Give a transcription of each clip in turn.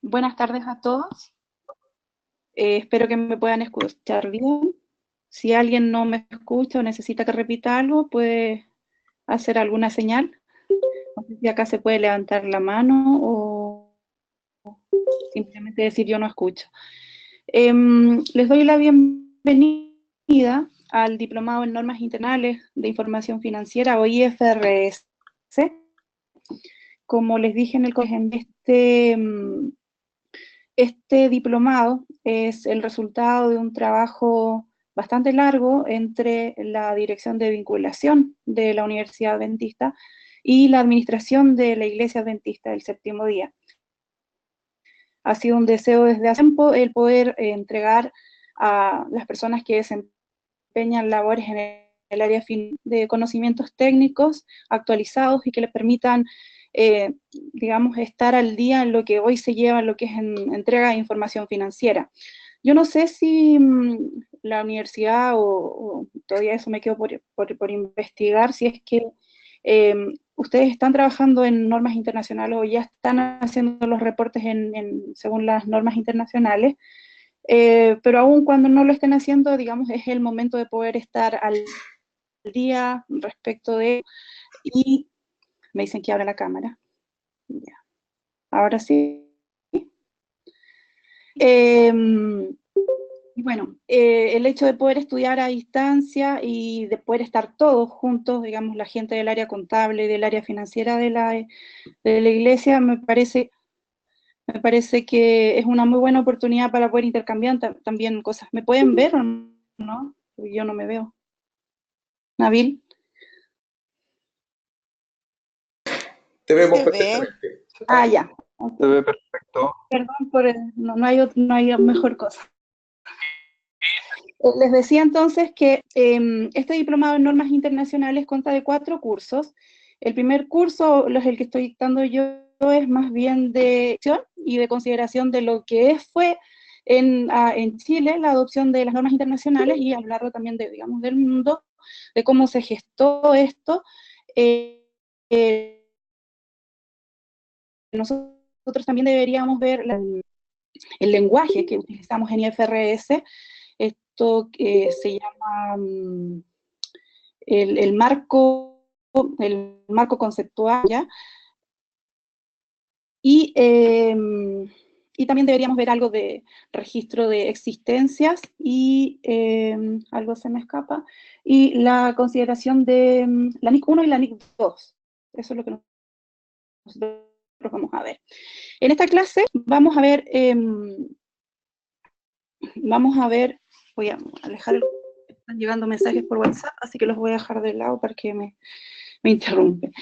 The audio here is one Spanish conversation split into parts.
Buenas tardes a todos. Espero que me puedan escuchar bien. Si alguien no me escucha o necesita que repita algo, puede hacer alguna señal. No sé si acá se puede levantar la mano o simplemente decir yo no escucho. Les doy la bienvenida al Diplomado en Normas Internacionales de Información Financiera o IFRS. Como les dije en este diplomado es el resultado de un trabajo bastante largo entre la Dirección de Vinculación de la Universidad Adventista y la administración de la Iglesia Adventista del Séptimo Día. Ha sido un deseo desde hace tiempo el poder entregar a las personas que desempeñan labores en el área de conocimientos técnicos actualizados y que les permitan digamos, estar al día en lo que hoy se lleva, en lo que es entrega de información financiera. Yo no sé si la universidad o todavía eso me quedo por investigar, si es que ustedes están trabajando en normas internacionales o ya están haciendo los reportes según las normas internacionales, pero aún cuando no lo estén haciendo, digamos, es el momento de poder estar al día respecto de, y me dicen que abra la cámara. Ya. Ahora sí. Y bueno, el hecho de poder estudiar a distancia y de poder estar todos juntos, digamos, la gente del área contable y del área financiera de la iglesia, me parece que es una muy buena oportunidad para poder intercambiar también cosas. ¿Me pueden ver o no? Porque yo no me veo. Nabil. Te vemos Se ve. perfectamente. Ah, ya. Se ve perfecto. Perdón por no hay mejor cosa. Les decía entonces que este diplomado en normas internacionales consta de 4 cursos. El primer curso, el que estoy dictando yo, es más bien de acción y de consideración de lo que fue en Chile la adopción de las normas internacionales y a lo largo también digamos, del mundo, de cómo se gestó esto. Nosotros también deberíamos ver el lenguaje que utilizamos en IFRS, esto que se llama el marco conceptual, ¿ya? Y también deberíamos ver algo de registro de existencias y algo se me escapa, y la consideración de la NIC 1 y la NIC 2. Eso es lo que nosotros vamos a ver. En esta clase vamos a ver, voy a alejar, están llegando mensajes por WhatsApp, así que los voy a dejar de lado para que me interrumpen.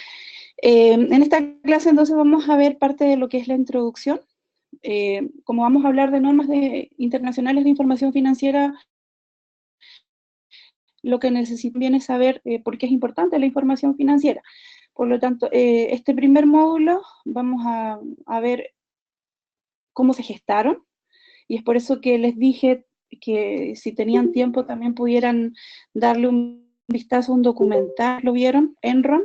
En esta clase entonces vamos a ver parte de lo que es la introducción. Como vamos a hablar de normas internacionales de información financiera, lo que necesito bien es saber por qué es importante la información financiera. Por lo tanto, este primer módulo vamos a ver cómo se gestaron, y es por eso que les dije que si tenían tiempo también pudieran darle un vistazo a un documental. ¿Lo vieron? Enron.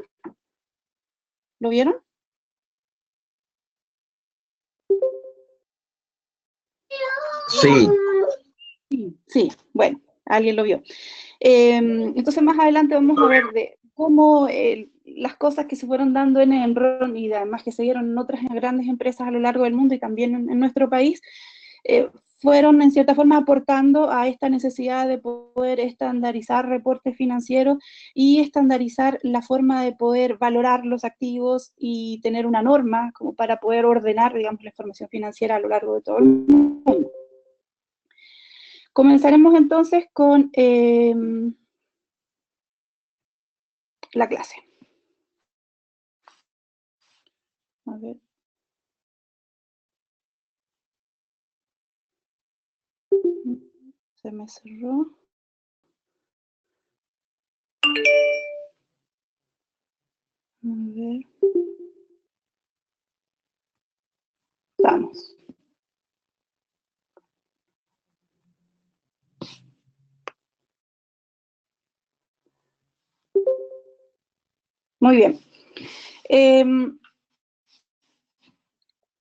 ¿Lo vieron? Sí. Sí, bueno, alguien lo vio. Entonces más adelante vamos a ver de cómo las cosas que se fueron dando en Enron y además que se dieron en otras grandes empresas a lo largo del mundo y también en nuestro país, fueron en cierta forma aportando a esta necesidad de poder estandarizar reportes financieros y estandarizar la forma de poder valorar los activos y tener una norma como para poder ordenar, digamos, la información financiera a lo largo de todo el mundo. Comenzaremos entonces con la clase. A ver. Se me cerró. A ver. Vamos. Muy bien.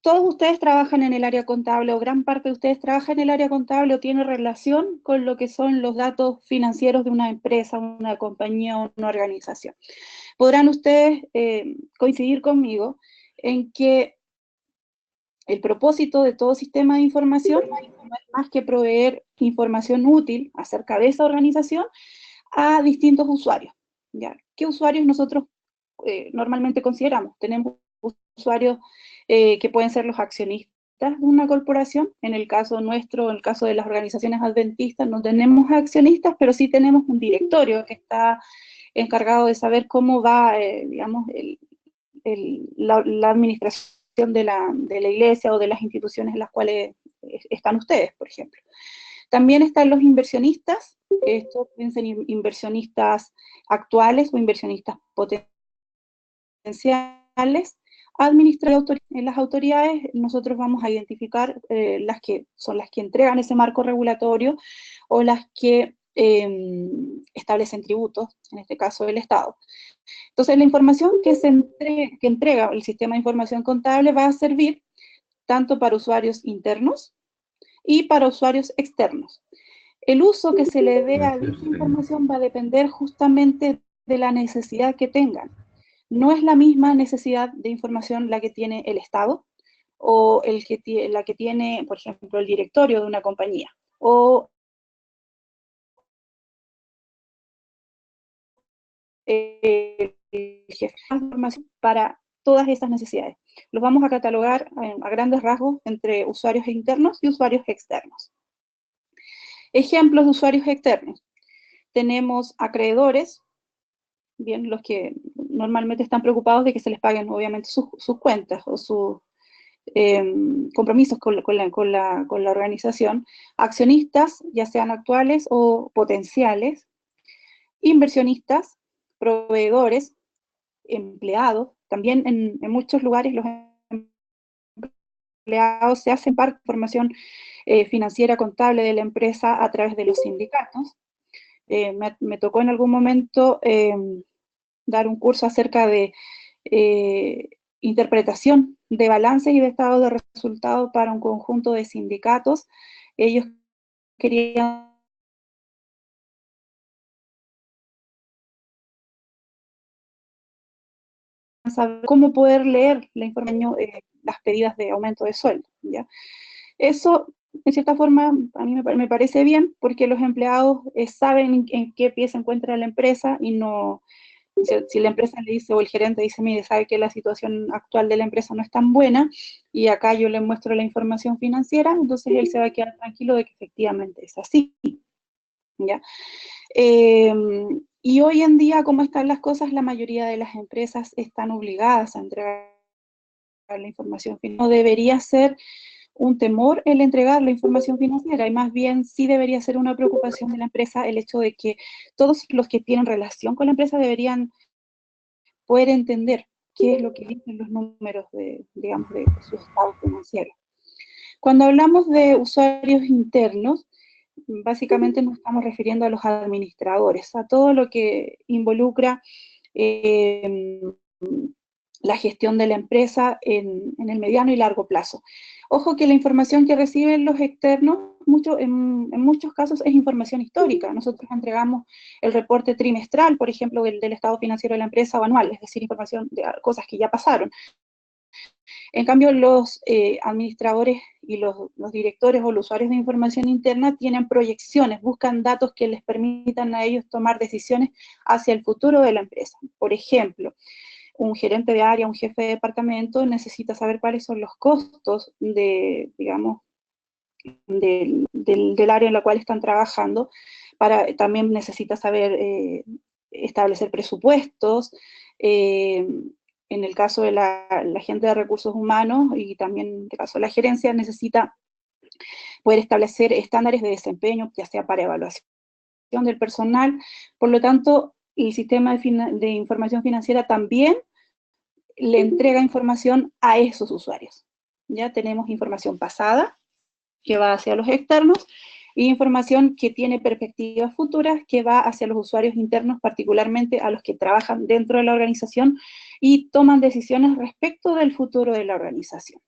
todos ustedes trabajan en el área contable, o gran parte de ustedes trabaja en el área contable o tiene relación con lo que son los datos financieros de una empresa, una compañía o una organización. Podrán ustedes coincidir conmigo en que el propósito de todo sistema de información no es más que proveer información útil acerca de esa organización a distintos usuarios. ¿Ya? ¿Qué usuarios nosotros normalmente consideramos? Tenemos usuarios que pueden ser los accionistas de una corporación. En el caso nuestro, en el caso de las organizaciones adventistas, no tenemos accionistas, pero sí tenemos un directorio que está encargado de saber cómo va, digamos, la administración de la iglesia o de las instituciones en las cuales están ustedes, por ejemplo. También están los inversionistas, estos pueden ser inversionistas actuales o inversionistas potenciales. Administradores, en las autoridades nosotros vamos a identificar las que son las que entregan ese marco regulatorio o las que establecen tributos, en este caso el Estado. Entonces la información que entrega el sistema de información contable va a servir tanto para usuarios internos y para usuarios externos. El uso que se le dé a esta información va a depender justamente de la necesidad que tengan. No es la misma necesidad de información la que tiene el Estado o la que tiene, por ejemplo, el directorio de una compañía o el jefe de información para todas esas necesidades. Los vamos a catalogar a grandes rasgos entre usuarios internos y usuarios externos. Ejemplos de usuarios externos. Tenemos acreedores, bien, los que normalmente están preocupados de que se les paguen obviamente sus cuentas o sus compromisos con la organización, accionistas, ya sean actuales o potenciales, inversionistas, proveedores, empleados, también en muchos lugares los empleados se hacen parte de la información financiera contable de la empresa a través de los sindicatos. Me tocó en algún momento dar un curso acerca de interpretación de balances y de estados de resultados para un conjunto de sindicatos. Ellos querían saber cómo poder leer la información, las pedidas de aumento de sueldo, ¿ya? Eso, en cierta forma, a mí me parece bien, porque los empleados saben en qué pie se encuentra la empresa y no, si la empresa le dice, o el gerente dice, mire, sabe que la situación actual de la empresa no es tan buena, y acá yo le muestro la información financiera, entonces él se va a quedar tranquilo de que efectivamente es así, ¿ya? Y hoy en día, como están las cosas, la mayoría de las empresas están obligadas a entregar la información financiera. No debería ser un temor el entregar la información financiera, y más bien sí debería ser una preocupación de la empresa el hecho de que todos los que tienen relación con la empresa deberían poder entender qué es lo que dicen los números digamos, de su estado financiero. Cuando hablamos de usuarios internos, básicamente nos estamos refiriendo a los administradores, a todo lo que involucra la gestión de la empresa en el mediano y largo plazo. Ojo que la información que reciben los externos, en muchos casos es información histórica. Nosotros entregamos el reporte trimestral, por ejemplo, del estado financiero de la empresa o anual, es decir, información de cosas que ya pasaron. En cambio, los administradores y los directores o los usuarios de información interna tienen proyecciones, buscan datos que les permitan a ellos tomar decisiones hacia el futuro de la empresa. Por ejemplo, un gerente de área, un jefe de departamento necesita saber cuáles son los costos digamos, del área en la cual están trabajando, también necesita saber establecer presupuestos, en el caso de la gente de recursos humanos y también en el caso de la gerencia necesita poder establecer estándares de desempeño, ya sea para evaluación del personal. Por lo tanto, el sistema de información financiera también le entrega información a esos usuarios. Ya tenemos información pasada, que va hacia los externos, y información que tiene perspectivas futuras, que va hacia los usuarios internos, particularmente a los que trabajan dentro de la organización y toman decisiones respecto del futuro de la organización.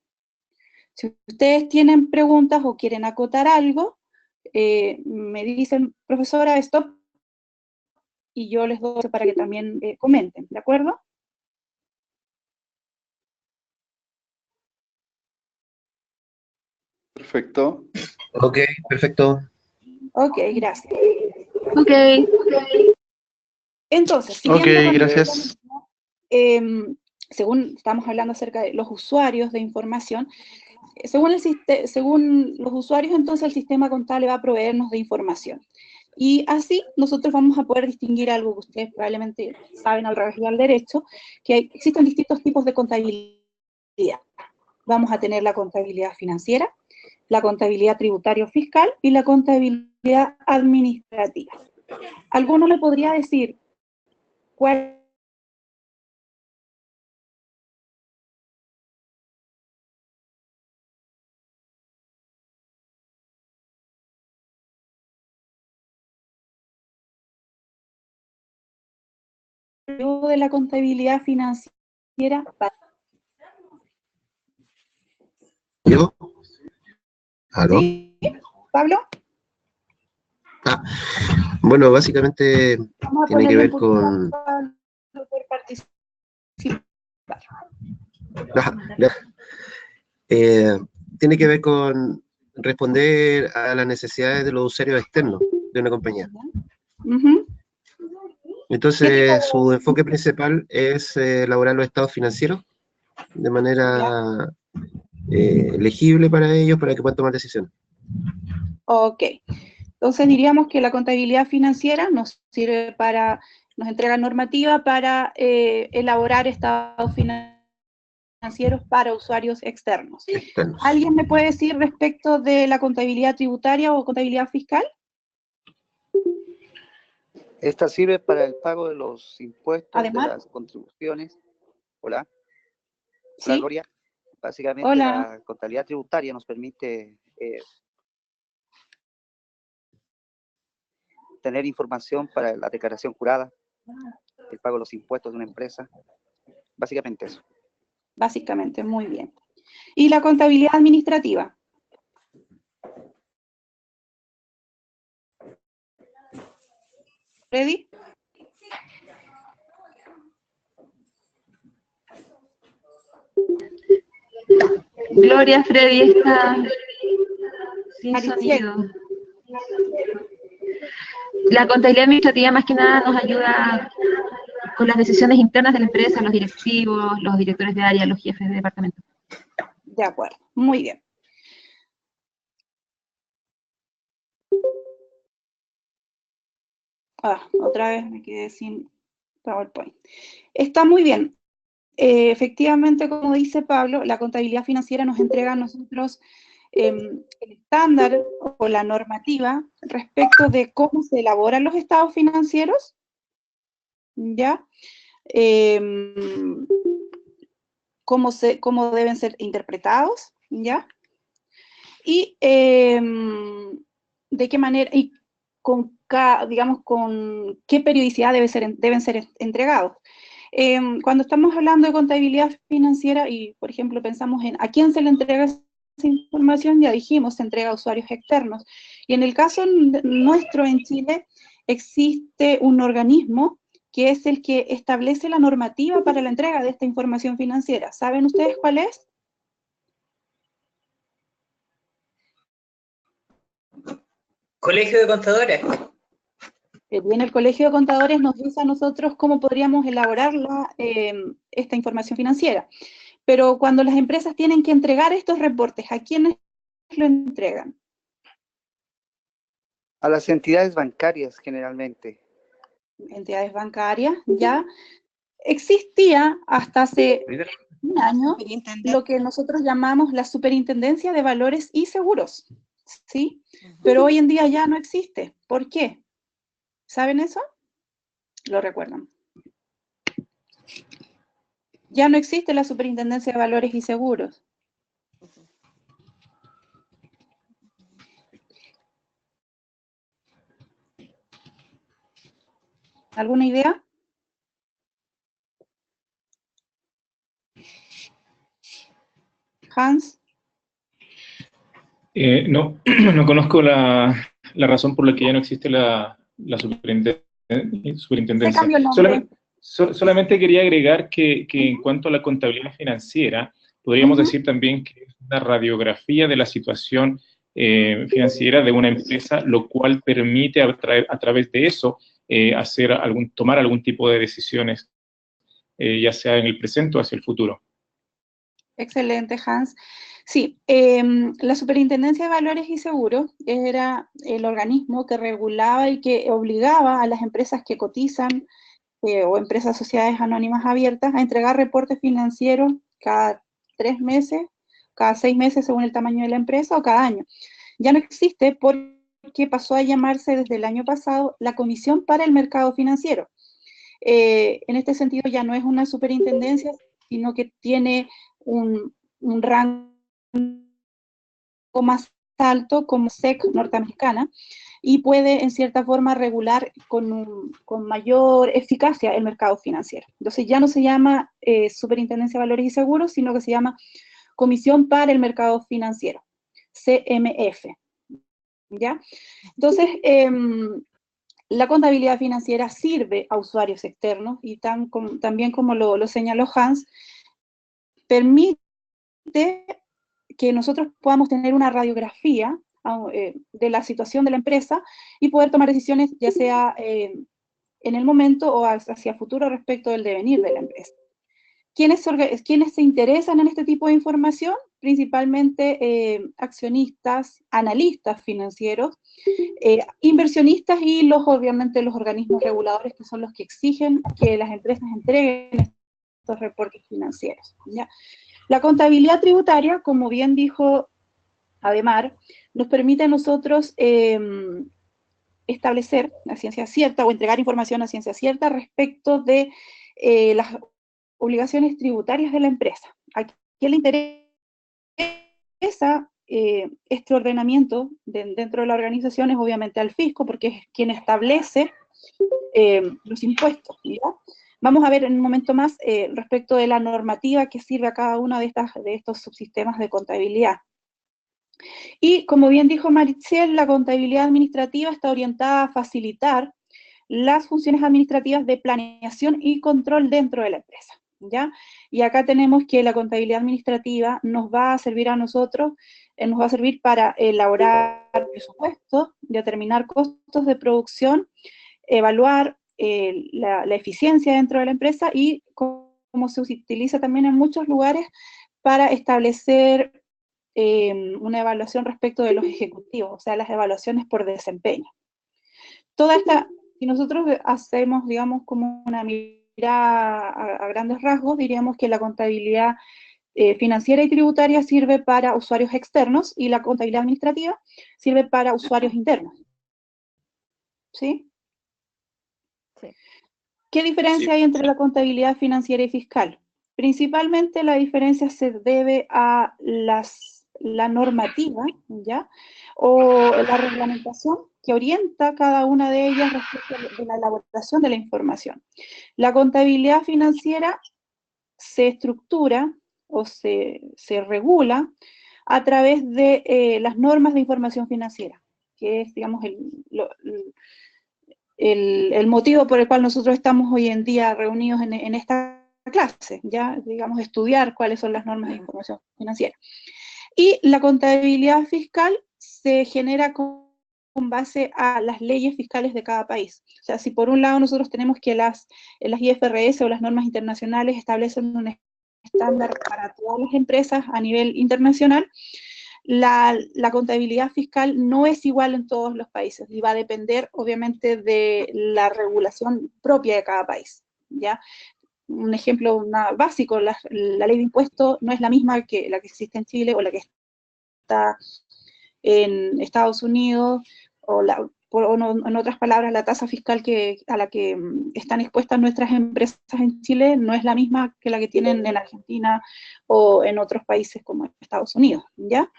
Si ustedes tienen preguntas o quieren acotar algo, me dicen, profesora, stop, y yo les doy para que también comenten, ¿de acuerdo? Perfecto. Ok, perfecto. Ok, gracias. Ok. Entonces, Ok, siguiendo con gracias. según estamos hablando acerca de los usuarios de información, según los usuarios, entonces el sistema contable va a proveernos de información. Y así nosotros vamos a poder distinguir algo que ustedes probablemente saben al revés y al derecho, que existen distintos tipos de contabilidad. Vamos a tener la contabilidad financiera, la contabilidad tributaria fiscal y la contabilidad administrativa. ¿Alguno me podría decir cuál de la contabilidad financiera? ¿Yo? ¿Aló? ¿Sí? ¿Pablo? Ah, bueno, básicamente Vamos a tiene que ponerle un ver poquito a con... Pablo por participar. ya. Eh, tiene que ver con responder a las necesidades de los usuarios externos de una compañía. Ujú. ¿Qué tipo Entonces, su enfoque principal es elaborar los estados financieros de ya? manera legible para ellos, para que puedan tomar decisiones. Ok. Entonces diríamos que la contabilidad financiera nos sirve para, nos entrega normativa para elaborar estados financieros para usuarios externos. Externos. ¿Alguien me puede decir respecto de la contabilidad tributaria o contabilidad fiscal? Esta sirve para el pago de los impuestos, Además, de las contribuciones. Hola. Hola, ¿sí? Gloria. Básicamente Hola. la contabilidad tributaria nos permite tener información para la declaración jurada, el pago de los impuestos de una empresa. Básicamente eso. Básicamente, muy bien. ¿Y la contabilidad administrativa? ¿Ready? Gloria, Freddy está sin Mariciel. sonido. La contabilidad administrativa más que nada nos ayuda con las decisiones internas de la empresa, los directivos, los directores de área, los jefes de departamento. De acuerdo, muy bien. Otra vez me quedé sin PowerPoint. Está muy bien. Efectivamente, como dice Pablo, la contabilidad financiera nos entrega a nosotros el estándar o la normativa respecto de cómo se elaboran los estados financieros, ¿ya? Cómo deben ser interpretados, ¿ya? Y de qué manera, y digamos, con qué periodicidad deben ser entregados. Cuando estamos hablando de contabilidad financiera y, por ejemplo, pensamos en a quién se le entrega esa información, ya dijimos, se entrega a usuarios externos. Y en el caso nuestro en Chile, existe un organismo que es el que establece la normativa para la entrega de esta información financiera. ¿Saben ustedes cuál es? Colegio de Contadores. Bien, el Colegio de Contadores nos dice a nosotros cómo podríamos elaborar esta información financiera. Pero cuando las empresas tienen que entregar estos reportes, ¿a quiénes lo entregan? A las entidades bancarias generalmente. Entidades bancarias, ya. Existía hasta hace un año lo que nosotros llamamos la Superintendencia de Valores y Seguros, ¿sí? Pero hoy en día ya no existe. ¿Por qué? ¿Saben eso? ¿Lo recuerdan? Ya no existe la Superintendencia de Valores y Seguros. ¿Alguna idea? Hans. No, no conozco la razón por la que ya no existe la Se superintendencia. cambió el nombre. Solamente quería agregar que en cuanto a la contabilidad financiera, podríamos decir también que es una radiografía de la situación financiera de una empresa, lo cual permite a través de eso tomar algún tipo de decisiones, ya sea en el presente o hacia el futuro. Excelente, Hans. Sí, la Superintendencia de Valores y Seguros era el organismo que regulaba y que obligaba a las empresas que cotizan o empresas sociedades anónimas abiertas a entregar reportes financieros cada 3 meses, cada 6 meses según el tamaño de la empresa o cada año. Ya no existe porque pasó a llamarse desde el año pasado la Comisión para el Mercado Financiero. En este sentido ya no es una superintendencia, sino que tiene un rango más alto como SEC norteamericana y puede en cierta forma regular con mayor eficacia el mercado financiero. Entonces ya no se llama Superintendencia de Valores y Seguros, sino que se llama Comisión para el Mercado Financiero, CMF. ¿Ya? Entonces, la contabilidad financiera sirve a usuarios externos y también como lo señaló Hans, permite que nosotros podamos tener una radiografía de la situación de la empresa y poder tomar decisiones ya sea en el momento o hacia el futuro respecto del devenir de la empresa. ¿Quiénes se interesan en este tipo de información? Principalmente accionistas, analistas financieros, inversionistas y obviamente los organismos reguladores que son los que exigen que las empresas entreguen estos reportes financieros, ¿ya? La contabilidad tributaria, como bien dijo Ademar, nos permite a nosotros establecer a ciencia cierta o entregar información a ciencia cierta respecto de las obligaciones tributarias de la empresa. ¿A quién le interesa este ordenamiento dentro de la organización? Es obviamente al fisco, porque es quien establece los impuestos, ¿ya? Vamos a ver en un momento más respecto de la normativa que sirve a cada uno de estos subsistemas de contabilidad. Y como bien dijo Maritzel, la contabilidad administrativa está orientada a facilitar las funciones administrativas de planeación y control dentro de la empresa, ¿ya? Y acá tenemos que la contabilidad administrativa nos va a servir a nosotros, nos va a servir para elaborar presupuestos, determinar costos de producción, evaluar la eficiencia dentro de la empresa y como se utiliza también en muchos lugares para establecer una evaluación respecto de los ejecutivos, o sea, las evaluaciones por desempeño. Toda esta, si nosotros hacemos, digamos, como una mirada a grandes rasgos, diríamos que la contabilidad financiera y tributaria sirve para usuarios externos y la contabilidad administrativa sirve para usuarios internos. ¿Sí? Sí. ¿Qué diferencia hay entre la contabilidad financiera y fiscal? Principalmente la diferencia se debe a la normativa, ¿ya? O la reglamentación que orienta cada una de ellas respecto de la elaboración de la información. La contabilidad financiera se estructura o se regula a través de las normas de información financiera, que es, digamos, el motivo por el cual nosotros estamos hoy en día reunidos en esta clase, ya, digamos, estudiar cuáles son las normas de información financiera. Y la contabilidad fiscal se genera con base a las leyes fiscales de cada país. O sea, si por un lado nosotros tenemos que las IFRS o las normas internacionales establecen un estándar para todas las empresas a nivel internacional, la contabilidad fiscal no es igual en todos los países y va a depender, obviamente, de la regulación propia de cada país, ¿ya? Un ejemplo básico, la ley de impuestos no es la misma que la que existe en Chile o la que está en Estados Unidos, o en otras palabras, la tasa fiscal a la que están expuestas nuestras empresas en Chile no es la misma que la que tienen en Argentina o en otros países como Estados Unidos, ¿ya?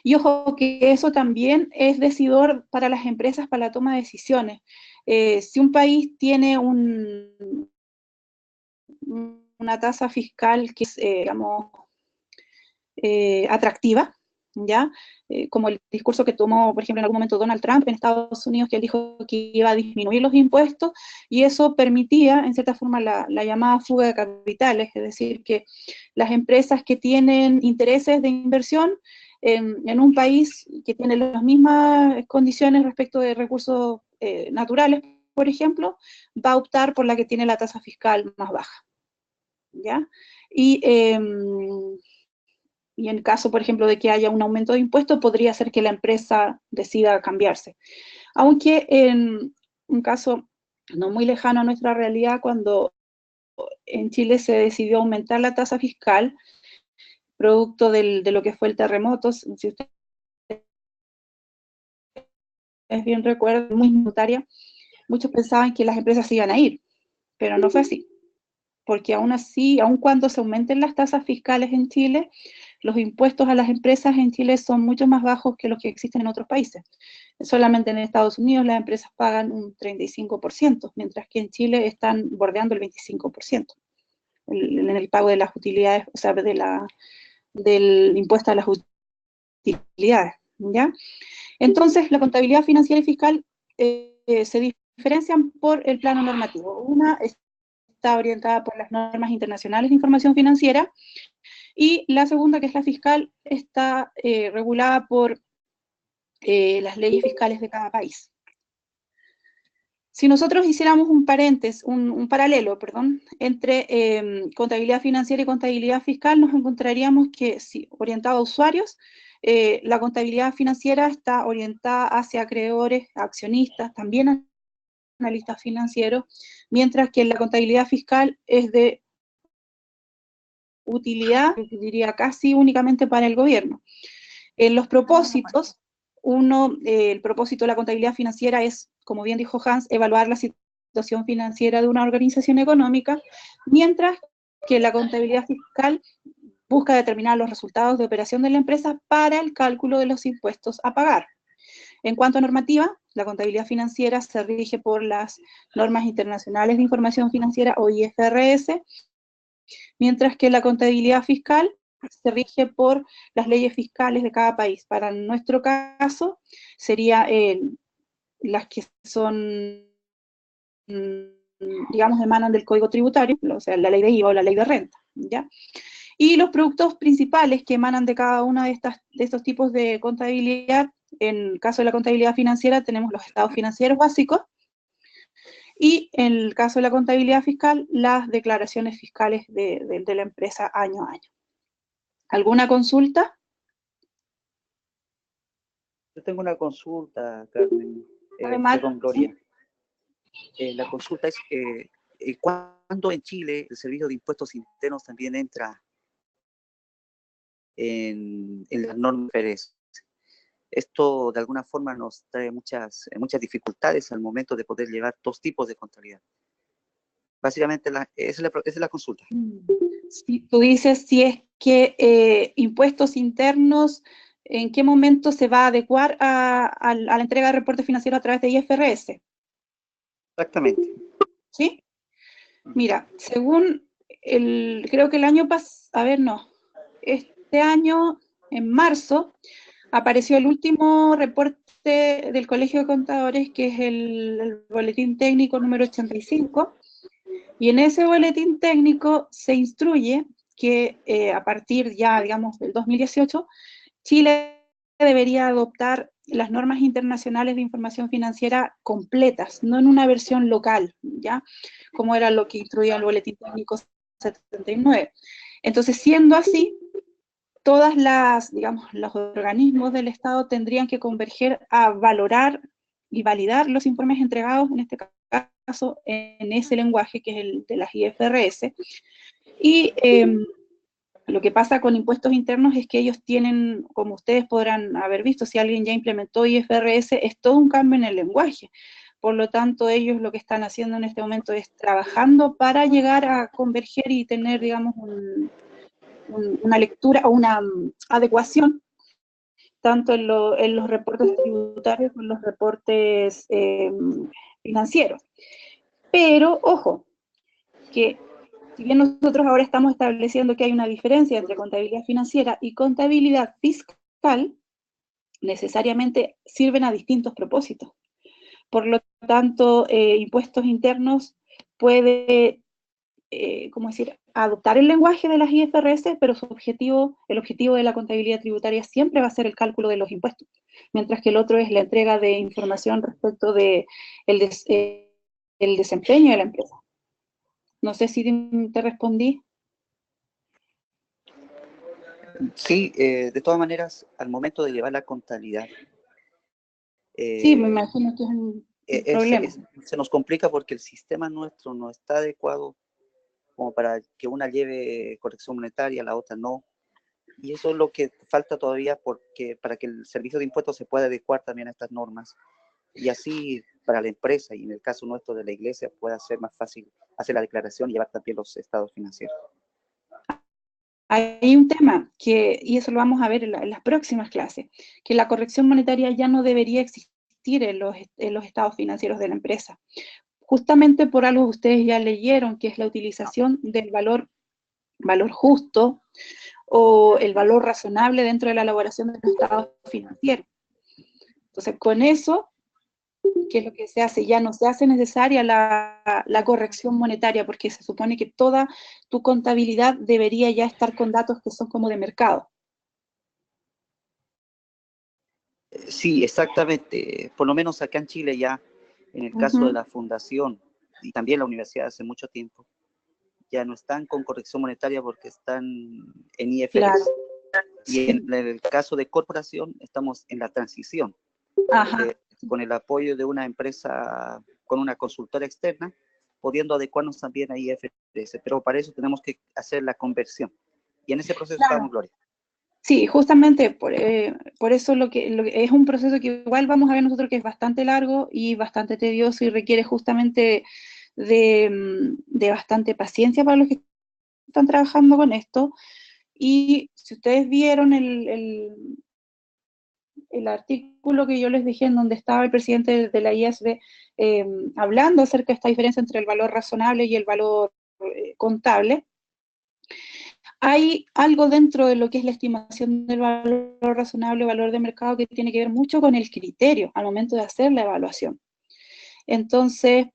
Y ojo que eso también es decidor para las empresas para la toma de decisiones. Si un país tiene una tasa fiscal que es, digamos, atractiva, ¿ya? Como el discurso que tomó, por ejemplo, en algún momento Donald Trump en Estados Unidos, que él dijo que iba a disminuir los impuestos, y eso permitía, en cierta forma, la llamada fuga de capitales, es decir, que las empresas que tienen intereses de inversión en un país que tiene las mismas condiciones respecto de recursos naturales, por ejemplo, va a optar por la que tiene la tasa fiscal más baja, ¿ya? Y en caso, por ejemplo, de que haya un aumento de impuestos, podría ser que la empresa decida cambiarse. Aunque en un caso no muy lejano a nuestra realidad, cuando en Chile se decidió aumentar la tasa fiscal, producto de lo que fue el terremoto, si ustedes bien recuerdan, muy notaria, muchos pensaban que las empresas se iban a ir, pero no fue así, porque aún así, aun cuando se aumenten las tasas fiscales en Chile, los impuestos a las empresas en Chile son mucho más bajos que los que existen en otros países. Solamente en Estados Unidos las empresas pagan un 35%, mientras que en Chile están bordeando el 25% en el pago de las utilidades, o sea, del impuesto a las utilidades, ¿ya? Entonces, la contabilidad financiera y fiscal se diferencian por el plano normativo. Una está orientada por las normas internacionales de información financiera, y la segunda, que es la fiscal, está regulada por las leyes fiscales de cada país. Si nosotros hiciéramos un paralelo, entre contabilidad financiera y contabilidad fiscal, nos encontraríamos que, si orientado a usuarios, la contabilidad financiera está orientada hacia acreedores, accionistas, también analistas financieros, mientras que la contabilidad fiscal es de utilidad, diría casi únicamente para el gobierno. En los propósitos, el propósito de la contabilidad financiera es, como bien dijo Hans, evaluar la situación financiera de una organización económica, mientras que la contabilidad fiscal busca determinar los resultados de operación de la empresa para el cálculo de los impuestos a pagar. En cuanto a normativa, la contabilidad financiera se rige por las normas internacionales de información financiera, o IFRS, mientras que la contabilidad fiscal se rige por las leyes fiscales de cada país. Para nuestro caso, sería las que son, digamos, emanan del Código Tributario, o sea, la ley de IVA o la ley de renta, ¿ya? Y los productos principales que emanan de cada uno de estos tipos de contabilidad, en el caso de la contabilidad financiera tenemos los estados financieros básicos, y en el caso de la contabilidad fiscal, las declaraciones fiscales de la empresa año a año. ¿Alguna consulta? Yo tengo una consulta, Carmen, Además, con Gloria. La consulta es, ¿cuándo en Chile el Servicio de Impuestos Internos también entra en las normas IFRS? Esto de alguna forma nos trae muchas dificultades al momento de poder llevar dos tipos de contabilidad. Básicamente, esa es la consulta. Si tú dices si es que impuestos internos, ¿en qué momento se va a adecuar a la entrega de reporte financiero a través de IFRS? Exactamente. ¿Sí? Mira, según creo que el año pasado, este año, en marzo, apareció el último reporte del Colegio de Contadores, que es el boletín técnico número 85, y en ese boletín técnico se instruye que a partir ya, digamos, del 2018, Chile debería adoptar las normas internacionales de información financiera completas, no en una versión local, ¿ya? Como era lo que instruía el boletín técnico 79. Entonces, siendo así, todas los organismos del Estado tendrían que converger a valorar y validar los informes entregados, en este caso, en ese lenguaje que es el de las IFRS. Y lo que pasa con impuestos internos es que ellos tienen, como ustedes podrán haber visto, si alguien ya implementó IFRS, es todo un cambio en el lenguaje. Por lo tanto, ellos lo que están haciendo en este momento es trabajando para llegar a converger y tener, digamos, una lectura o una adecuación, tanto en los reportes tributarios como en los reportes financieros. Pero, ojo, que si bien nosotros ahora estamos estableciendo que hay una diferencia entre contabilidad financiera y contabilidad fiscal, fiscal necesariamente sirven a distintos propósitos. Por lo tanto, impuestos internos puede, ¿cómo decir?, adoptar el lenguaje de las IFRS, pero el objetivo de la contabilidad tributaria siempre va a ser el cálculo de los impuestos, mientras que el otro es la entrega de información respecto de el desempeño de la empresa. No sé si te respondí. Sí, de todas maneras, al momento de llevar la contabilidad, Sí, me imagino que es un problema. se nos complica porque el sistema nuestro no está adecuado como para que una lleve corrección monetaria, la otra no. Y eso es lo que falta todavía para que el servicio de impuestos se pueda adecuar también a estas normas. Y así para la empresa, y en el caso nuestro de la iglesia, pueda ser más fácil hacer la declaración y llevar también los estados financieros. Hay un tema, y eso lo vamos a ver en las próximas clases, que la corrección monetaria ya no debería existir en los estados financieros de la empresa. Justamente por algo que ustedes ya leyeron, que es la utilización del valor justo o el valor razonable dentro de la elaboración de los estados financieros. Entonces, con eso, ¿qué es lo que se hace? Ya no se hace necesaria la corrección monetaria, porque se supone que toda tu contabilidad debería ya estar con datos que son como de mercado. Sí, exactamente. Por lo menos acá en Chile ya, en el caso de la fundación y también la universidad hace mucho tiempo, ya no están con corrección monetaria porque están en IFRS. Claro. Y en el caso de corporación estamos en la transición. Con el apoyo de una empresa, con una consultora externa, pudiendo adecuarnos también a IFRS, pero para eso tenemos que hacer la conversión. Y en ese proceso estamos, Gloria. Sí, justamente por eso lo que es un proceso que igual vamos a ver nosotros que es bastante largo y bastante tedioso y requiere justamente de bastante paciencia para los que están trabajando con esto. Y si ustedes vieron el artículo que yo les dejé en donde estaba el presidente de la IASB hablando acerca de esta diferencia entre el valor razonable y el valor contable, hay algo dentro de lo que es la estimación del valor razonable, valor de mercado, que tiene que ver mucho con el criterio al momento de hacer la evaluación. Entonces,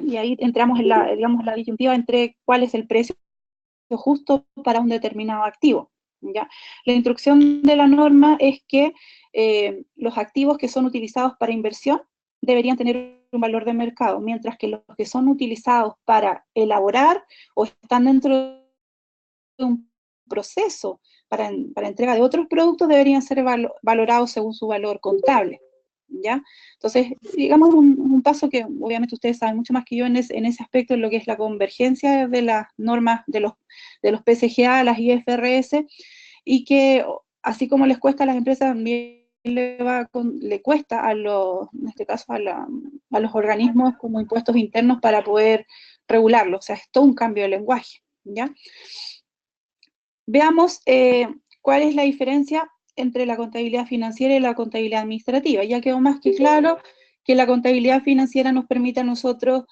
y ahí entramos en la disyuntiva entre cuál es el precio justo para un determinado activo. ¿Ya? La instrucción de la norma es que los activos que son utilizados para inversión deberían tener un valor de mercado, mientras que los que son utilizados para elaborar o están dentro de un proceso para entrega de otros productos deberían ser valorados según su valor contable. ¿Ya? Entonces, digamos un paso que obviamente ustedes saben mucho más que yo en ese aspecto, en lo que es la convergencia de las normas de los PSGA, las IFRS, y que así como les cuesta a las empresas, también le cuesta en este caso a los organismos como impuestos internos para poder regularlo. O sea, es todo un cambio de lenguaje. ¿Ya? Veamos cuál es la diferencia entre la contabilidad financiera y la contabilidad administrativa. Ya quedó más que claro que la contabilidad financiera nos permite a nosotros,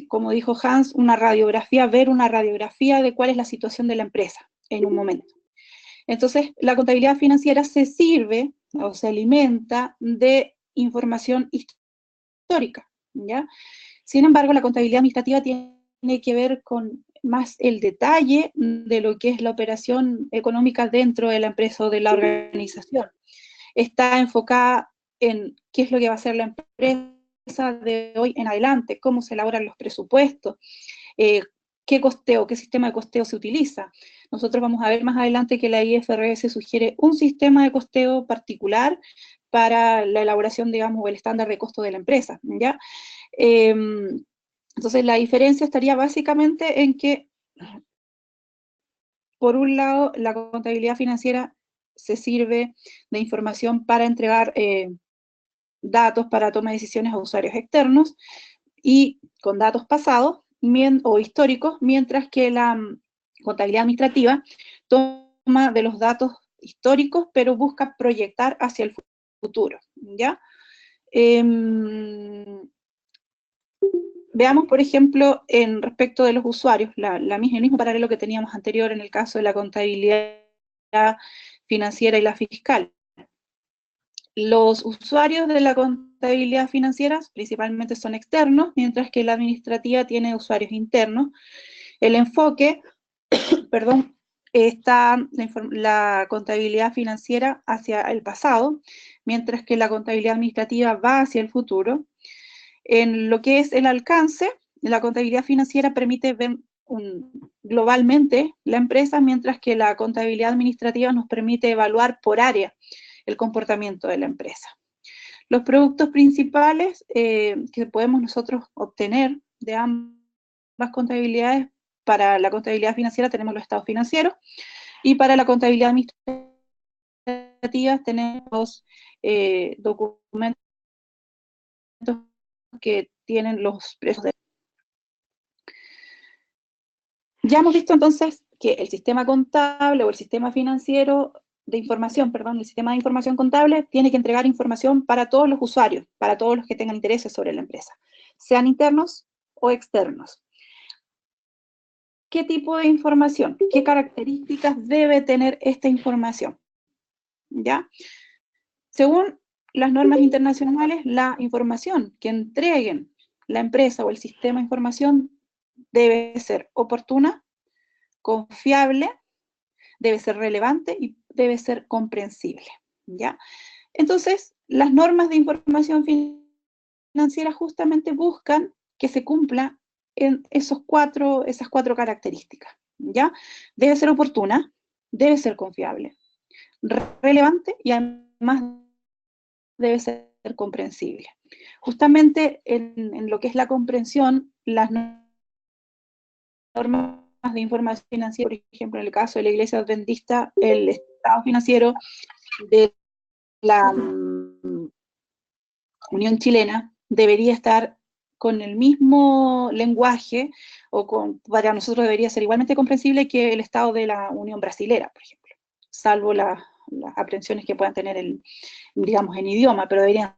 como dijo Hans, ver una radiografía de cuál es la situación de la empresa en un momento. Entonces, la contabilidad financiera se sirve o se alimenta de información histórica, ¿ya? Sin embargo, la contabilidad administrativa tiene que ver con más el detalle de lo que es la operación económica dentro de la empresa o de la organización. Está enfocada en qué es lo que va a hacer la empresa de hoy en adelante, cómo se elaboran los presupuestos, qué sistema de costeo se utiliza. Nosotros vamos a ver más adelante que la IFRS sugiere un sistema de costeo particular para la elaboración, digamos, o el estándar de costo de la empresa, ¿ya? Entonces, la diferencia estaría básicamente en que, por un lado, la contabilidad financiera se sirve de información para entregar datos para toma de decisiones a usuarios externos y con datos pasados o históricos, mientras que la contabilidad administrativa toma de los datos históricos, pero busca proyectar hacia el futuro, ¿ya? Veamos, por ejemplo, en respecto de los usuarios, el mismo paralelo que teníamos anterior en el caso de la contabilidad financiera y la fiscal. Los usuarios de la contabilidad financiera principalmente son externos, mientras que la administrativa tiene usuarios internos. El enfoque, perdón, está la contabilidad financiera hacia el pasado, mientras que la contabilidad administrativa va hacia el futuro. En lo que es el alcance, la contabilidad financiera permite ver globalmente la empresa, mientras que la contabilidad administrativa nos permite evaluar por área el comportamiento de la empresa. Los productos principales que podemos nosotros obtener de ambas contabilidades: para la contabilidad financiera tenemos los estados financieros, y para la contabilidad administrativa tenemos documentos que tienen los precios de... Ya hemos visto entonces que el sistema contable o el sistema financiero de información, perdón, el sistema de información contable tiene que entregar información para todos los usuarios, para todos los que tengan intereses sobre la empresa, sean internos o externos. ¿Qué tipo de información? ¿Qué características debe tener esta información? ¿Ya? Según las normas internacionales, la información que entreguen la empresa o el sistema de información debe ser oportuna, confiable, debe ser relevante y debe ser comprensible, ¿ya? Entonces, las normas de información financiera justamente buscan que se cumpla en esas cuatro características, ¿ya? Debe ser oportuna, debe ser confiable, relevante y además debe ser comprensible. Justamente en lo que es la comprensión, las normas de información financiera, por ejemplo, en el caso de la Iglesia Adventista, el estado financiero de la Unión Chilena debería estar con el mismo lenguaje, para nosotros debería ser igualmente comprensible que el estado de la Unión Brasilera, por ejemplo, salvo las aprensiones que puedan tener digamos, en idioma, pero deberían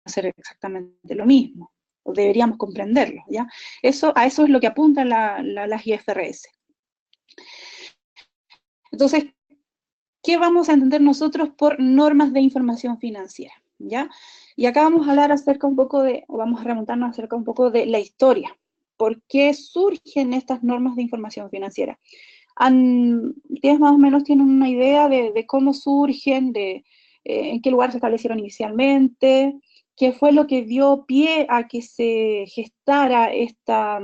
ser exactamente lo mismo, o deberíamos comprenderlo, ¿ya? A eso es lo que apuntan las IFRS. Entonces, ¿qué vamos a entender nosotros por normas de información financiera? ¿Ya? Y acá vamos a hablar vamos a remontarnos acerca un poco de la historia. ¿Por qué surgen estas normas de información financiera? Ustedes más o menos tienen una idea de cómo surgen, en qué lugar se establecieron inicialmente, qué fue lo que dio pie a que se gestara esta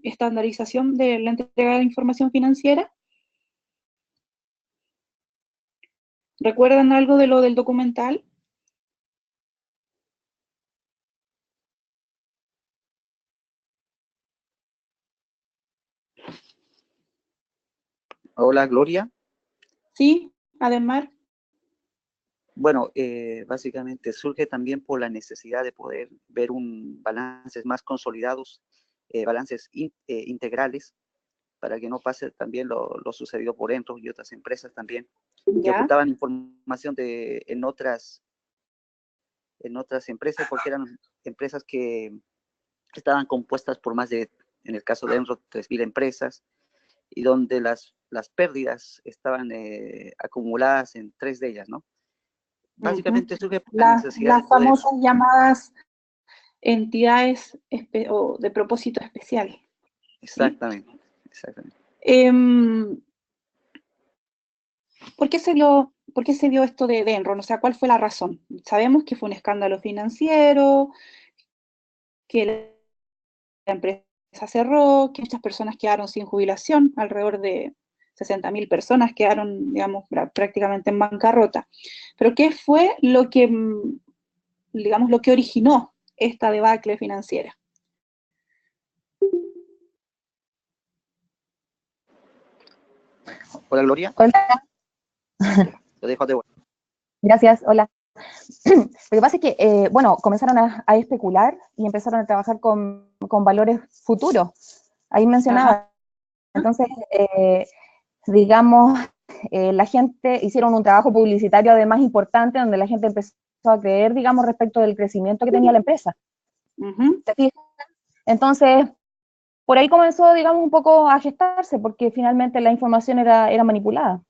estandarización de la entrega de información financiera. ¿Recuerdan algo de lo del documental? Hola, Gloria. Sí, Ademar. Bueno, básicamente surge también por la necesidad de poder ver balances más consolidados, balances integrales, para que no pase también lo sucedido por Enro y otras empresas también, que ocultaban información en otras empresas, porque eran empresas que estaban compuestas por más de, en el caso de Enro, 3.000 empresas, y donde las pérdidas estaban acumuladas en 3 de ellas, ¿no? Básicamente surge por la necesidad las famosas llamadas entidades de propósito especial. Exactamente, ¿sí? Exactamente. ¿Por qué se dio esto de Enron? O sea, ¿cuál fue la razón? Sabemos que fue un escándalo financiero, que la empresa cerró, que muchas personas quedaron sin jubilación, alrededor de 60.000 personas quedaron, digamos, prácticamente en bancarrota. Pero ¿qué fue lo que, digamos, lo que originó esta debacle financiera? Hola, Gloria. Hola. Lo dejo de vuelta. Gracias, hola. Lo que pasa es que, bueno, comenzaron a especular y empezaron a trabajar con valores futuros. Ahí mencionaba. Ajá. Entonces, digamos, la gente hicieron un trabajo publicitario además importante, donde la gente empezó a creer, digamos, respecto del crecimiento que tenía la empresa. ¿Te fijas? Entonces, por ahí comenzó, digamos, un poco a gestarse, porque finalmente la información era manipulada.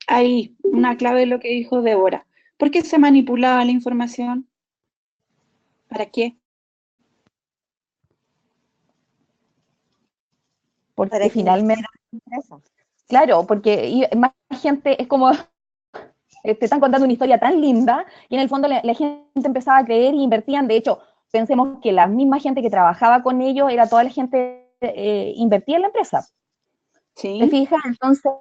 Ahí, una clave de lo que dijo Débora. ¿Por qué se manipulaba la información? ¿Para qué? Porque finalmente, claro, porque más gente, es como, te están contando una historia tan linda, y en el fondo la gente empezaba a creer y invertían. De hecho, pensemos que la misma gente que trabajaba con ellos era toda la gente invertía en la empresa. ¿Sí? ¿Te fijas? Entonces,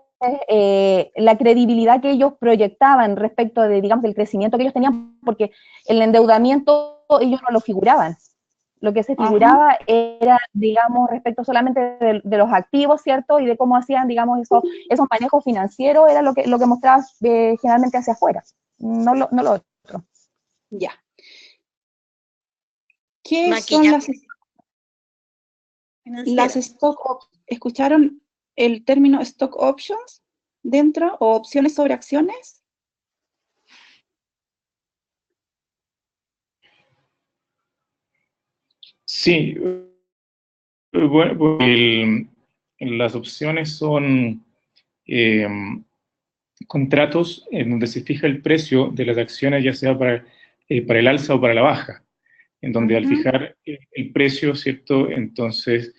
la credibilidad que ellos proyectaban respecto de, digamos, del crecimiento que ellos tenían, porque el endeudamiento ellos no lo figuraban. Lo que se figuraba era, digamos, respecto solamente de los activos, ¿cierto? Y de cómo hacían, digamos, esos manejos financieros, era lo que mostraba generalmente hacia afuera, no lo otro. Ya. ¿Qué son las stock options? ¿Escucharon el término stock options dentro, o opciones sobre acciones? Sí, bueno, pues las opciones son contratos en donde se fija el precio de las acciones, ya sea para el alza o para la baja, en donde al fijar el precio, ¿cierto? Entonces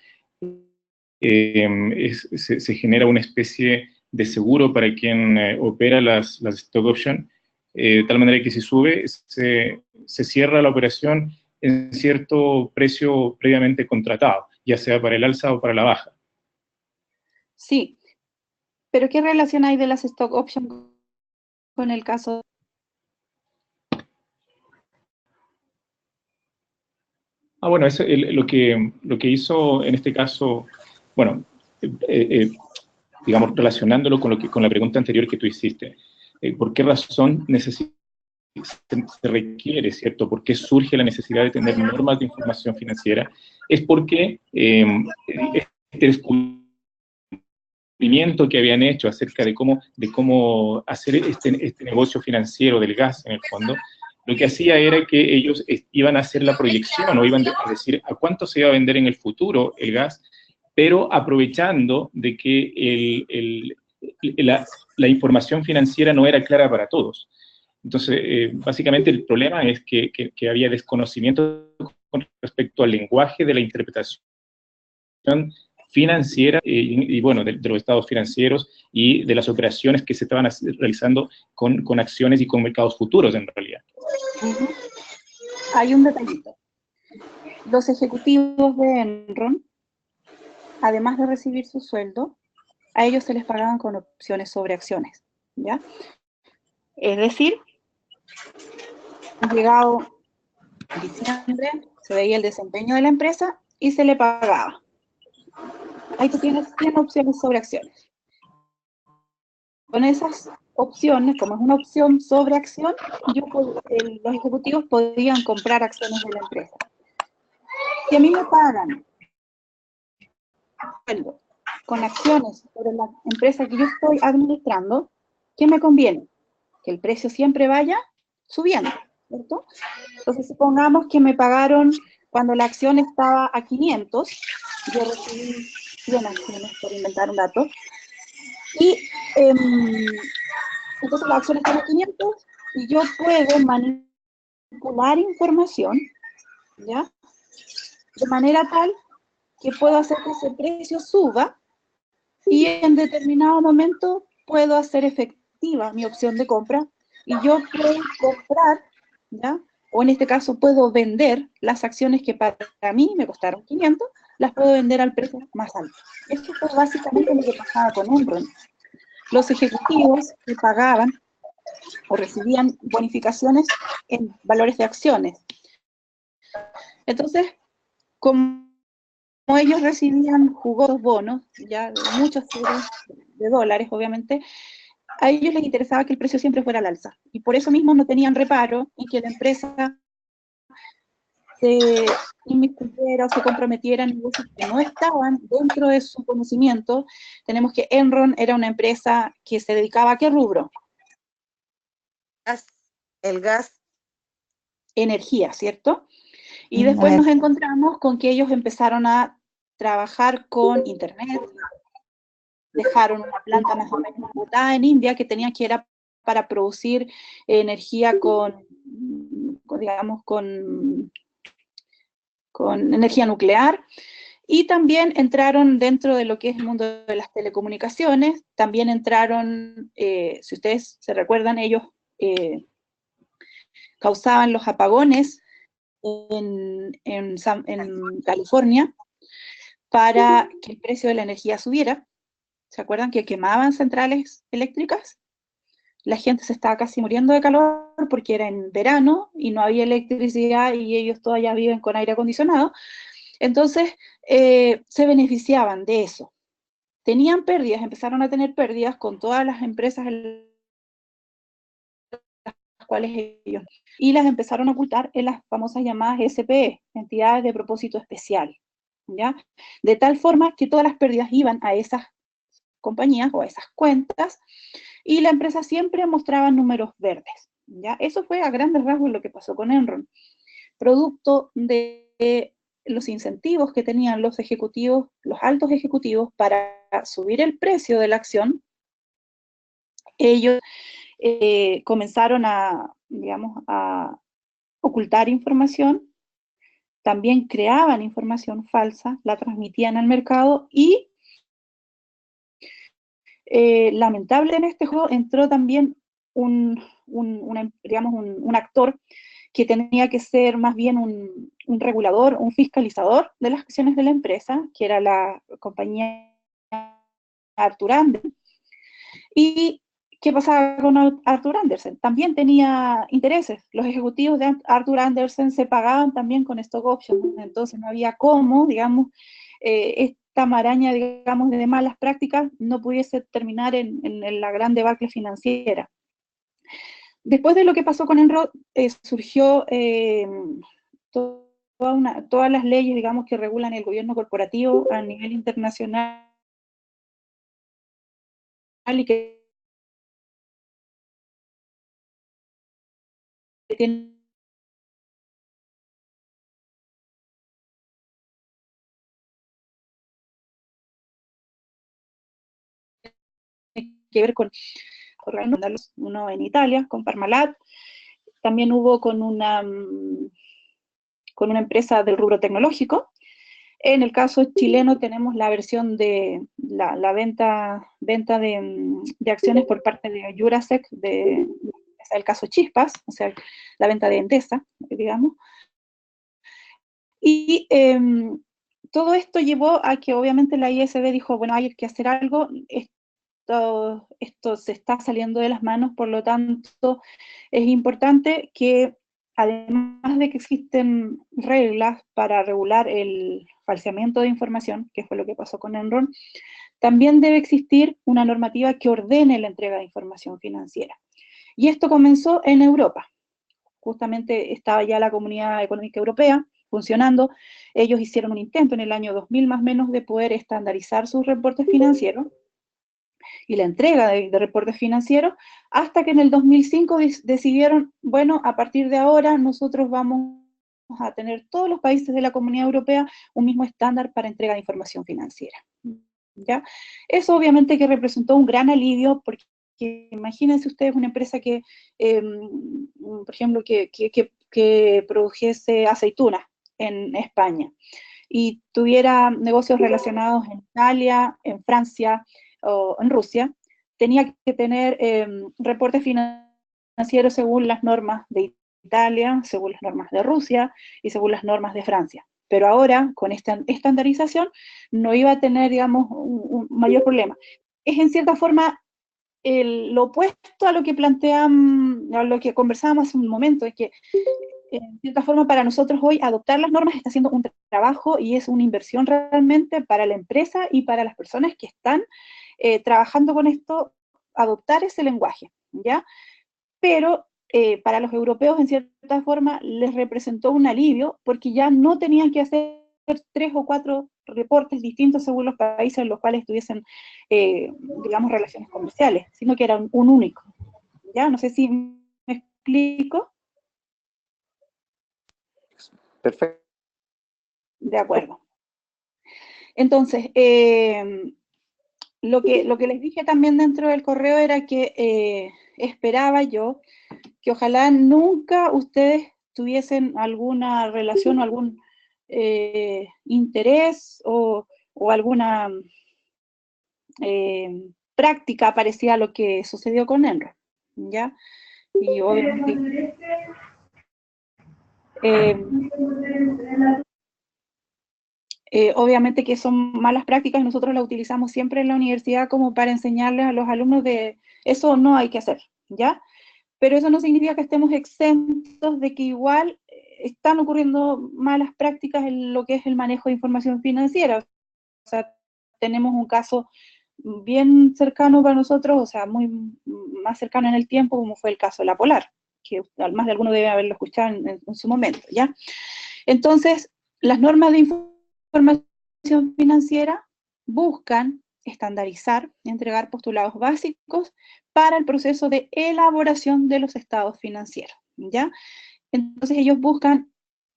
se genera una especie de seguro para quien opera las stock options, de tal manera que si sube, se cierra la operación en cierto precio previamente contratado, ya sea para el alza o para la baja. Sí, pero ¿qué relación hay de las stock options con el caso? Bueno, eso, lo que hizo en este caso, bueno, digamos, relacionándolo con la pregunta anterior que tú hiciste, ¿por qué razón se requiere, ¿cierto? ¿Por qué surge la necesidad de tener normas de información financiera? Es porque este descubrimiento que habían hecho acerca de cómo hacer este negocio financiero del gas, en el fondo, lo que hacía era que ellos iban a hacer la proyección, o iban a decir a cuánto se iba a vender en el futuro el gas, pero aprovechando de que la información financiera no era clara para todos. Entonces, básicamente el problema es que había desconocimiento con respecto al lenguaje de la interpretación financiera y bueno, de los estados financieros y de las operaciones que se estaban realizando con acciones y con mercados futuros, en realidad. Hay un detallito. Los ejecutivos de Enron, además de recibir su sueldo, a ellos se les pagaban con opciones sobre acciones, ¿ya? Es decir, llegado diciembre, se veía el desempeño de la empresa y se le pagaba. Ahí tú tienes 100 opciones sobre acciones. Con esas opciones, como es una opción sobre acción, los ejecutivos podían comprar acciones de la empresa. Si a mí me pagan con acciones sobre la empresa que yo estoy administrando, ¿qué me conviene? Que el precio siempre vaya subiendo, ¿cierto? Entonces, supongamos que me pagaron cuando la acción estaba a 500, yo recibí 100 acciones, por inventar un dato, y entonces la acción está a 500 y yo puedo manipular información, ¿ya? De manera tal que puedo hacer que ese precio suba y en determinado momento puedo hacer efectiva mi opción de compra y yo puedo comprar, ¿ya? O en este caso puedo vender las acciones que para mí me costaron 500, las puedo vender al precio más alto. Esto fue básicamente lo que pasaba con Enron. Los ejecutivos que pagaban o recibían bonificaciones en valores de acciones. Entonces, como ellos recibían jugosos bonos, ya de muchos de dólares, obviamente, a ellos les interesaba que el precio siempre fuera al alza. Y por eso mismo no tenían reparo en que la empresa se inmiscuyera o se comprometiera en negocios que no estaban dentro de su conocimiento. Tenemos que Enron era una empresa que se dedicaba a ¿qué rubro? El gas. Energía, ¿cierto? Y después nos encontramos con que ellos empezaron a trabajar con Internet, dejaron una planta más o menos botada en India que tenía que era para producir energía digamos, con energía nuclear. Y también entraron dentro de lo que es el mundo de las telecomunicaciones, también entraron, si ustedes se recuerdan, ellos causaban los apagones en California para que el precio de la energía subiera. ¿Se acuerdan que quemaban centrales eléctricas? La gente se estaba casi muriendo de calor porque era en verano y no había electricidad y ellos todavía viven con aire acondicionado. Entonces, se beneficiaban de eso. Tenían pérdidas, empezaron a tener pérdidas con todas las empresas en las cuales ellos, y las empezaron a ocultar en las famosas llamadas SPE, entidades de propósito especial, ¿ya? De tal forma que todas las pérdidas iban a esas compañías o a esas cuentas, y la empresa siempre mostraba números verdes, ¿ya? Eso fue a grandes rasgos lo que pasó con Enron, producto de los incentivos que tenían los ejecutivos, los altos ejecutivos, para subir el precio de la acción. Ellos comenzaron a, digamos, a ocultar información, también creaban información falsa, la transmitían al mercado y lamentable en este juego entró también un actor que tenía que ser más bien un regulador, un fiscalizador de las acciones de la empresa, que era la compañía Arthur Andersen. ¿Y qué pasaba con Arthur Andersen? También tenía intereses. Los ejecutivos de Arthur Andersen se pagaban también con stock options, entonces no había cómo, digamos, esta maraña, digamos, de malas prácticas no pudiese terminar en la gran debacle financiera. Después de lo que pasó con Enron, surgió todas las leyes, digamos, que regulan el gobierno corporativo a nivel internacional y que tienen que ver con uno en Italia, con Parmalat, también hubo con una empresa del rubro tecnológico. En el caso chileno tenemos la versión de la venta de acciones por parte de Jurasec, el caso Chispas, o sea, la venta de Endesa, digamos. Y todo esto llevó a que obviamente la ISB dijo, bueno, hay que hacer algo, esto se está saliendo de las manos, por lo tanto es importante que además de que existen reglas para regular el falseamiento de información, que fue lo que pasó con Enron, también debe existir una normativa que ordene la entrega de información financiera. Y esto comenzó en Europa. Justamente estaba ya la Comunidad Económica Europea funcionando. Ellos hicieron un intento en el año 2000 más o menos de poder estandarizar sus reportes financieros y la entrega de reportes financieros, hasta que en el 2005 decidieron, bueno, a partir de ahora nosotros vamos a tener todos los países de la Comunidad Europea un mismo estándar para entrega de información financiera, ¿ya? Eso obviamente que representó un gran alivio, porque imagínense ustedes una empresa que, por ejemplo, que produjese aceitunas en España, y tuviera negocios relacionados en Italia, en Francia, o en Rusia, tenía que tener reportes financieros según las normas de Italia, según las normas de Rusia y según las normas de Francia. Pero ahora, con esta estandarización, no iba a tener, digamos, un mayor problema. Es en cierta forma lo opuesto a lo que plantean, a lo que conversábamos hace un momento, es que en cierta forma para nosotros hoy adoptar las normas está haciendo un trabajo y es una inversión realmente para la empresa y para las personas que están trabajando con esto, adoptar ese lenguaje, ¿ya? Pero para los europeos, en cierta forma, les representó un alivio porque ya no tenían que hacer 3 o 4 reportes distintos según los países en los cuales tuviesen, digamos, relaciones comerciales, sino que era un único, ¿ya? No sé si me explico. Perfecto. De acuerdo. Entonces, lo que les dije también dentro del correo era que esperaba yo que ojalá nunca ustedes tuviesen alguna relación o algún interés o alguna práctica parecida a lo que sucedió con Enron, ¿ya? Y obviamente, obviamente que son malas prácticas, nosotros las utilizamos siempre en la universidad como para enseñarles a los alumnos de eso no hay que hacer, ¿ya? Pero eso no significa que estemos exentos de que igual están ocurriendo malas prácticas en lo que es el manejo de información financiera. O sea, tenemos un caso bien cercano para nosotros, o sea, muy más cercano en el tiempo, como fue el caso de la Polar, que más de alguno debe haberlo escuchado en su momento, ¿ya? Entonces, las normas de información financiera buscan estandarizar y entregar postulados básicos para el proceso de elaboración de los estados financieros, ¿ya? Entonces ellos buscan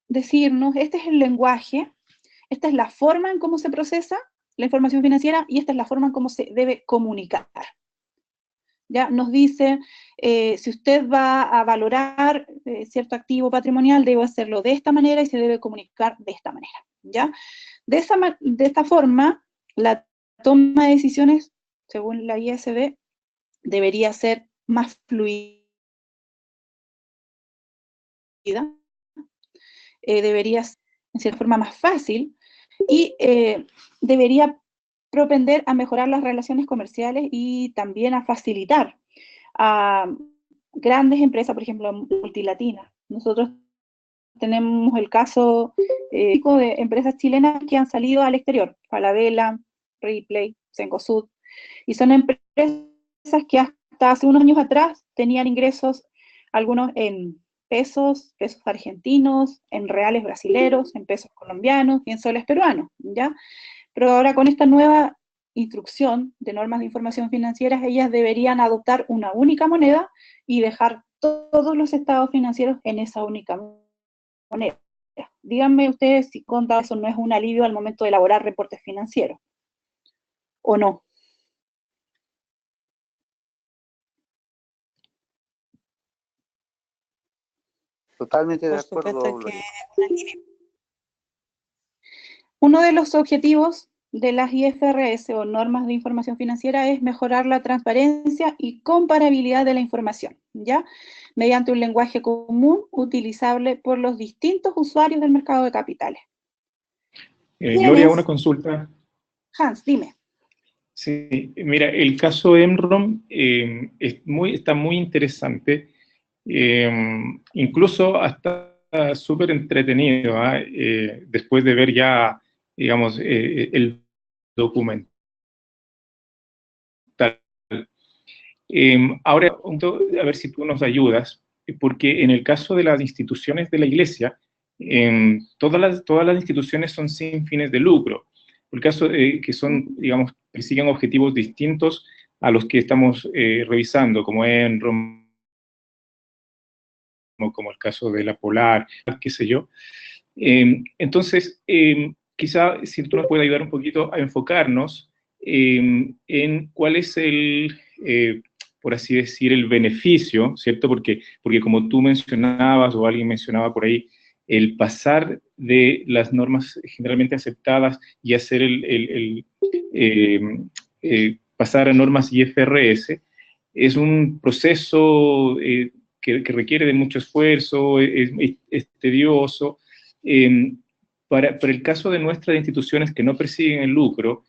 decirnos, este es el lenguaje, esta es la forma en cómo se procesa la información financiera y esta es la forma en cómo se debe comunicar. Ya nos dice, si usted va a valorar cierto activo patrimonial, debe hacerlo de esta manera y se debe comunicar de esta manera, ¿ya? De esta forma, la toma de decisiones, según la ISB, debería ser más fluida, debería ser en cierta forma más fácil y debería propender a mejorar las relaciones comerciales y también a facilitar a grandes empresas, por ejemplo, multilatinas. Nosotros tenemos el caso de empresas chilenas que han salido al exterior, Falabella, Ripley, Cencosud, y son empresas que hasta hace unos años atrás tenían ingresos, algunos en pesos argentinos, en reales brasileros, en pesos colombianos y en soles peruanos, ¿ya? Pero ahora con esta nueva instrucción de normas de información financiera, ellas deberían adoptar una única moneda y dejar todos los estados financieros en esa única moneda. Díganme ustedes si contra eso no es un alivio al momento de elaborar reportes financieros, ¿o no? Totalmente de acuerdo, Gloria. Uno de los objetivos de las IFRS o normas de información financiera es mejorar la transparencia y comparabilidad de la información, ¿ya? Mediante un lenguaje común utilizable por los distintos usuarios del mercado de capitales. Gloria, una consulta. Hans, dime. Sí, mira, el caso Enron está muy interesante, incluso hasta súper entretenido, después de ver ya, digamos, el documental. Ahora, a ver si tú nos ayudas, porque en el caso de las instituciones de la Iglesia, todas las instituciones son sin fines de lucro. Por el caso que son, digamos, que siguen objetivos distintos a los que estamos revisando, como Enron, como el caso de la Polar, qué sé yo. Entonces, quizá si tú nos puedes ayudar un poquito a enfocarnos en cuál es por así decir, el beneficio, ¿cierto? Porque como tú mencionabas o alguien mencionaba por ahí, el pasar de las normas generalmente aceptadas y hacer pasar a normas IFRS es un proceso que requiere de mucho esfuerzo, es tedioso. Para el caso de nuestras instituciones que no persiguen el lucro,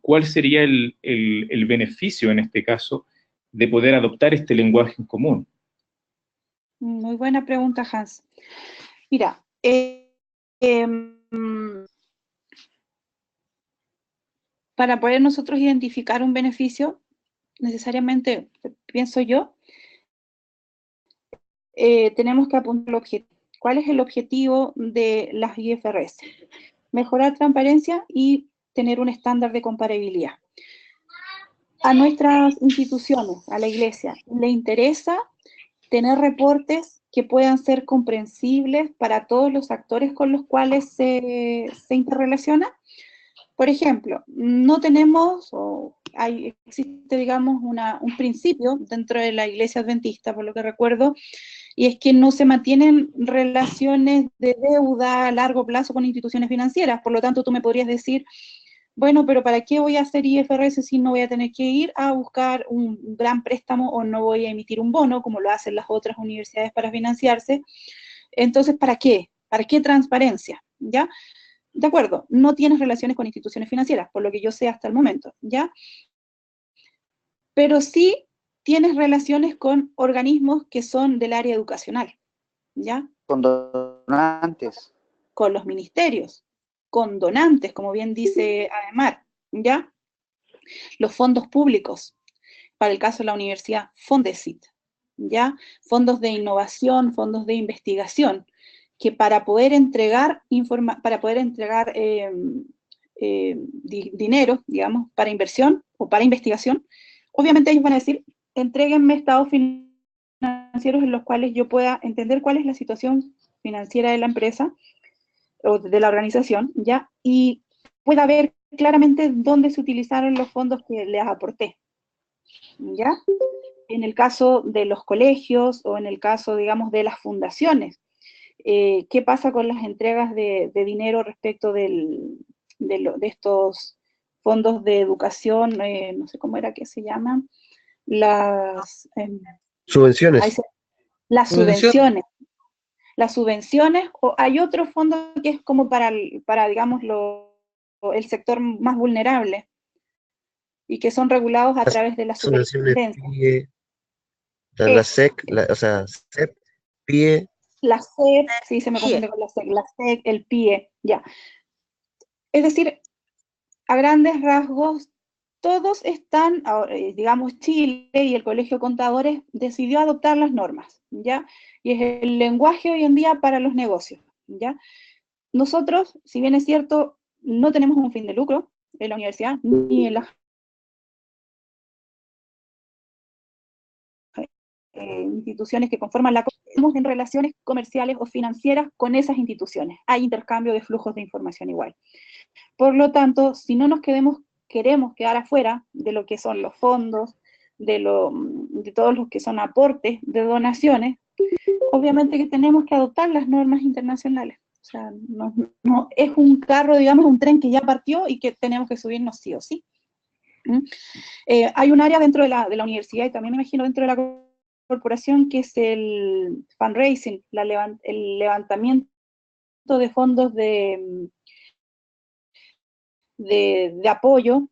¿cuál sería el beneficio en este caso de poder adoptar este lenguaje en común? Muy buena pregunta, Hans. Mira, para poder nosotros identificar un beneficio, necesariamente, pienso yo, tenemos que apuntar el objetivo. ¿Cuál es el objetivo de las IFRS? Mejorar transparencia y tener un estándar de comparabilidad. A nuestras instituciones, a la Iglesia, le interesa tener reportes que puedan ser comprensibles para todos los actores con los cuales se interrelaciona. Por ejemplo, no tenemos, o existe, digamos, un principio dentro de la Iglesia Adventista, por lo que recuerdo, y es que no se mantienen relaciones de deuda a largo plazo con instituciones financieras. Por lo tanto, tú me podrías decir, bueno, pero ¿para qué voy a hacer IFRS si no voy a tener que ir a buscar un gran préstamo o no voy a emitir un bono, como lo hacen las otras universidades para financiarse? Entonces, ¿para qué? ¿Para qué transparencia? ¿Ya? De acuerdo, no tienes relaciones con instituciones financieras, por lo que yo sé hasta el momento, ¿ya? Pero sí tienes relaciones con organismos que son del área educacional, ¿ya? Con donantes. Con los ministerios, con donantes, como bien dice Ademar, ¿ya? Los fondos públicos, para el caso de la universidad, Fondesit, ¿ya? Fondos de innovación, fondos de investigación, que para poder entregar dinero, digamos, para inversión o para investigación, obviamente ellos van a decir, entréguenme estados financieros en los cuales yo pueda entender cuál es la situación financiera de la empresa o de la organización, ¿ya? Y pueda ver claramente dónde se utilizaron los fondos que les aporté, ¿ya? En el caso de los colegios o en el caso, digamos, de las fundaciones, ¿qué pasa con las entregas de dinero respecto de estos fondos de educación, no sé cómo era que se llaman, las Subvenciones. las subvenciones. Las subvenciones, o hay otro fondo que es como para digamos, el sector más vulnerable, y que son regulados a través de la superintendencia. PIE, la SEC, o sea, SEP, PIE. La SEP, sí, se me confunde con la SEC, el PIE, ya. Es decir, a grandes rasgos, todos están, digamos, Chile y el Colegio de Contadores decidió adoptar las normas, ¿ya? Y es el lenguaje hoy en día para los negocios, ¿ya? Nosotros, si bien es cierto, no tenemos un fin de lucro en la universidad, ni en las instituciones que conforman la estamos en relaciones comerciales o financieras con esas instituciones. Hay intercambio de flujos de información igual. Por lo tanto, si no nos queremos quedar afuera de lo que son los fondos, de todos los que son aportes de donaciones, obviamente que tenemos que adoptar las normas internacionales. O sea, no es un carro, digamos, un tren que ya partió y que tenemos que subirnos sí o sí. Hay un área dentro de la universidad y también me imagino dentro de la corporación que es el fundraising, el levantamiento de fondos de apoyo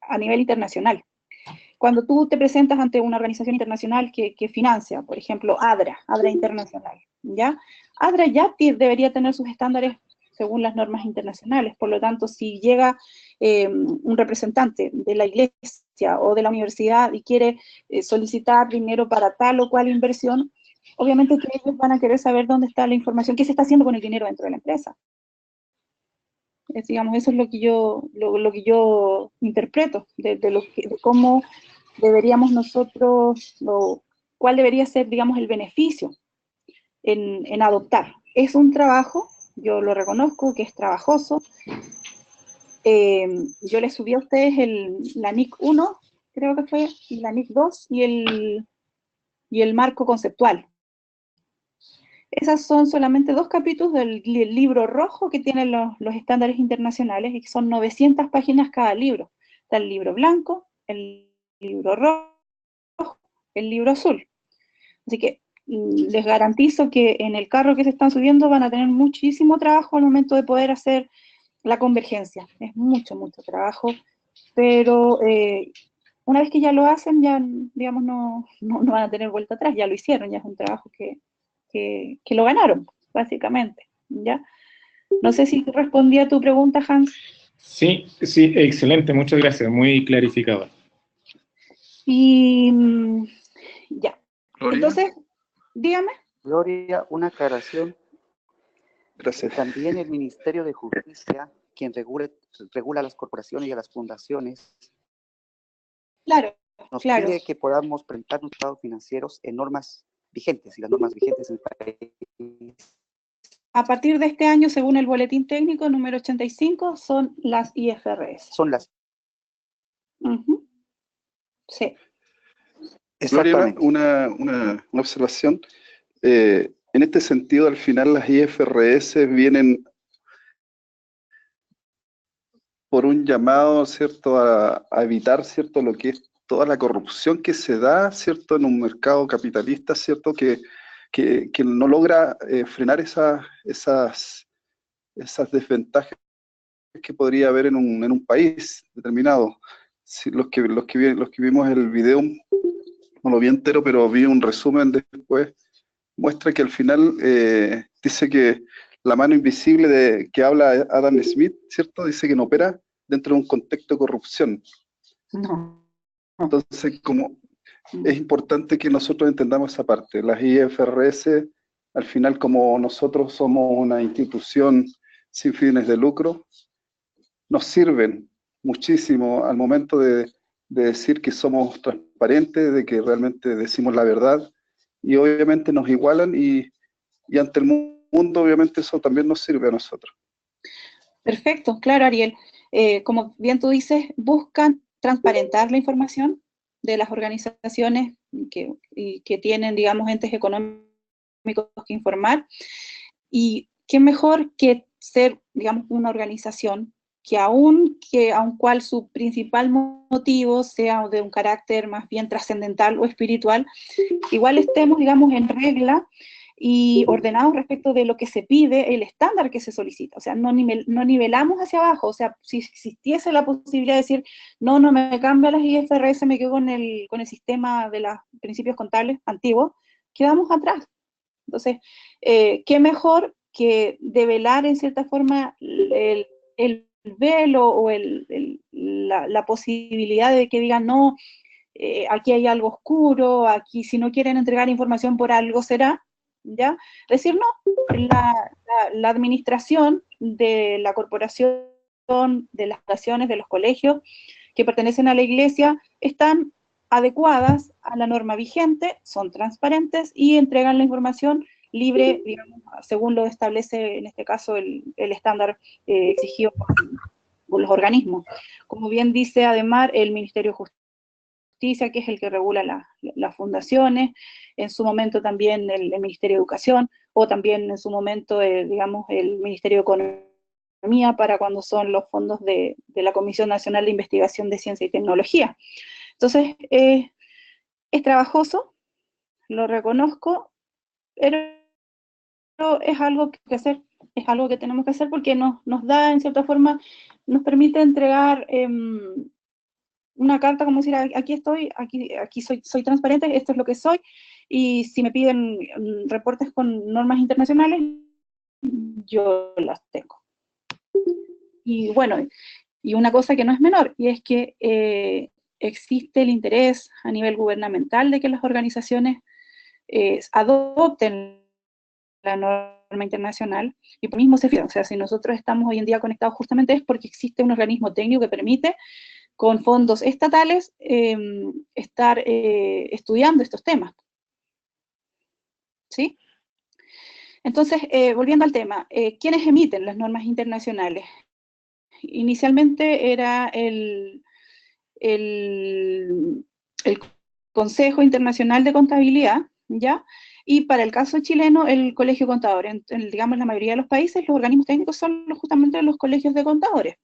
a nivel internacional. Cuando tú te presentas ante una organización internacional que financia, por ejemplo, ADRA Internacional, ¿ya? ADRA ya debería tener sus estándares según las normas internacionales, por lo tanto, si llega un representante de la iglesia o de la universidad y quiere solicitar dinero para tal o cual inversión, obviamente que ellos van a querer saber dónde está la información, qué se está haciendo con el dinero dentro de la empresa. Digamos, eso es lo que yo interpreto, de cómo deberíamos nosotros, cuál debería ser, digamos, el beneficio en adoptar. Es un trabajo, yo lo reconozco, que es trabajoso. Yo les subí a ustedes la NIC 1, creo que fue, y la NIC 2, y el marco conceptual. Esas son solamente 2 capítulos del libro rojo que tienen los estándares internacionales, y que son 900 páginas cada libro. Está el libro blanco, el libro rojo, el libro azul. Así que les garantizo que en el carro que se están subiendo van a tener muchísimo trabajo al momento de poder hacer la convergencia. Es mucho, mucho trabajo, pero una vez que ya lo hacen, ya, digamos, no van a tener vuelta atrás, ya lo hicieron, ya es un trabajo que lo ganaron, básicamente, ¿ya? No sé si respondí a tu pregunta, Hans. Sí, excelente, muchas gracias, muy clarificador. Y ya. Gloria. Entonces, dígame. Gloria, una aclaración. Gracias. También el Ministerio de Justicia, quien regula a las corporaciones y a las fundaciones, Claro, nos claro. pide que podamos presentar nuestros estados financieros en normas vigentes, y las normas vigentes en el país. A partir de este año, según el boletín técnico número 85, son las IFRS. Son las Sí. Gloria, una observación. En este sentido, al final las IFRS vienen por un llamado, ¿cierto?, a evitar, ¿cierto?, lo que es toda la corrupción que se da, ¿cierto?, en un mercado capitalista, ¿cierto?, que no logra frenar esas desventajas que podría haber en un país determinado. Si los que vimos el video, no lo vi entero, pero vi un resumen después, muestra que al final dice que la mano invisible que habla Adam Smith, ¿cierto?, dice que no opera dentro de un contexto de corrupción. No. Entonces, como es importante que nosotros entendamos esa parte. Las IFRS, al final, como nosotros somos una institución sin fines de lucro, nos sirven muchísimo al momento de decir que somos transparentes, de que realmente decimos la verdad, y obviamente nos igualan, y ante el mundo, obviamente, eso también nos sirve a nosotros. Perfecto, claro, Ariel. Como bien tú dices, buscan transparentar la información de las organizaciones que tienen, digamos, entes económicos que informar. Y qué mejor que ser, digamos, una organización que aun cual su principal motivo sea de un carácter más bien trascendental o espiritual, igual estemos, digamos, en regla y ordenados respecto de lo que se pide, el estándar que se solicita. O sea, no nivelamos hacia abajo. O sea, si existiese la posibilidad de decir, no me cambia las IFRS, me quedo con el sistema de los principios contables antiguos, quedamos atrás. Entonces, qué mejor que develar en cierta forma el velo o la posibilidad de que digan, no, aquí hay algo oscuro, aquí si no quieren entregar información por algo será, ¿ya? Decir, no, la administración de la corporación, de las fundaciones, de los colegios que pertenecen a la iglesia, están adecuadas a la norma vigente, son transparentes y entregan la información libre, digamos, según lo establece en este caso el estándar exigido por los organismos. Como bien dice además el Ministerio de Justicia, que es el que regula las fundaciones, en su momento también el Ministerio de Educación, o también en su momento, digamos, el Ministerio de Economía, para cuando son los fondos de la Comisión Nacional de Investigación de Ciencia y Tecnología. Entonces, es trabajoso, lo reconozco, pero es algo que hacer, es algo que tenemos que hacer porque nos da, en cierta forma, nos permite entregar una carta como decir, aquí estoy, aquí soy transparente, esto es lo que soy, y si me piden reportes con normas internacionales, yo las tengo. Y bueno, y una cosa que no es menor, y es que existe el interés a nivel gubernamental de que las organizaciones adopten la norma internacional, y por mismo se fija. O sea, si nosotros estamos hoy en día conectados justamente es porque existe un organismo técnico que permite, con fondos estatales, estar estudiando estos temas. ¿Sí? Entonces, volviendo al tema, ¿quiénes emiten las normas internacionales? Inicialmente era el Consejo Internacional de Contabilidad, ¿ya? Y para el caso chileno, el Colegio de Contadores. Digamos, en la mayoría de los países, los organismos técnicos son justamente los colegios de contadores.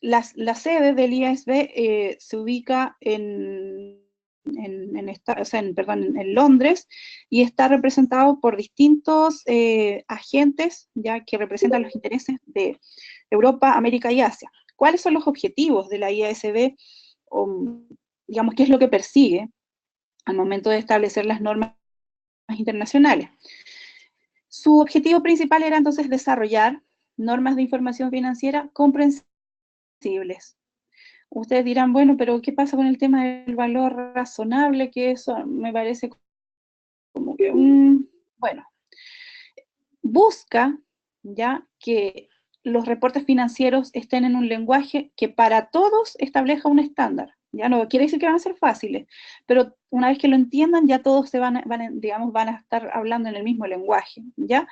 La sede del IASB se ubica en Londres, y está representado por distintos agentes, ya, que representan los intereses de Europa, América y Asia. ¿Cuáles son los objetivos de la IASB? Digamos, ¿qué es lo que persigue al momento de establecer las normas internacionales? Su objetivo principal era entonces desarrollar normas de información financiera comprensibles. Ustedes dirán, bueno, pero ¿qué pasa con el tema del valor razonable? Que eso me parece como que, bueno, busca ya que los reportes financieros estén en un lenguaje que para todos establezca un estándar. Ya no quiere decir que van a ser fáciles, pero una vez que lo entiendan, ya todos van a estar hablando en el mismo lenguaje, ¿ya?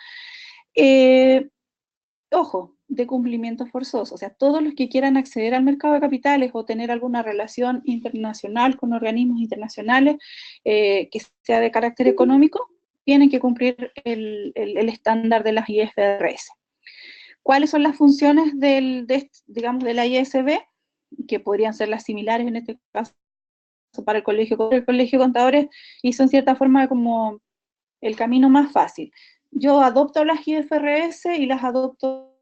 ojo, de cumplimiento forzoso. O sea, todos los que quieran acceder al mercado de capitales o tener alguna relación internacional con organismos internacionales que sea de carácter económico, tienen que cumplir el estándar de las IFRS. ¿Cuáles son las funciones digamos, de la ISB? Que podrían ser las similares en este caso para el colegio de contadores, hizo en cierta forma como el camino más fácil. Yo adopto las IFRS y las adopto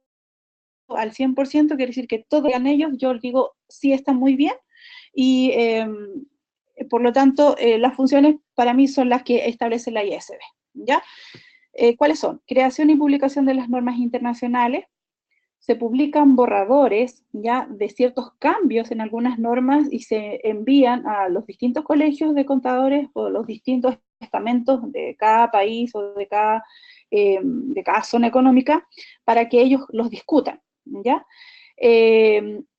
al 100%, quiere decir que todos digan ellos, yo digo, sí, están muy bien, y por lo tanto, las funciones para mí son las que establece la ISB, ¿ya? ¿Cuáles son? Creación y publicación de las normas internacionales. Se publican borradores ya de ciertos cambios en algunas normas y se envían a los distintos colegios de contadores o los distintos estamentos de cada país o de cada zona económica para que ellos los discutan, ¿ya?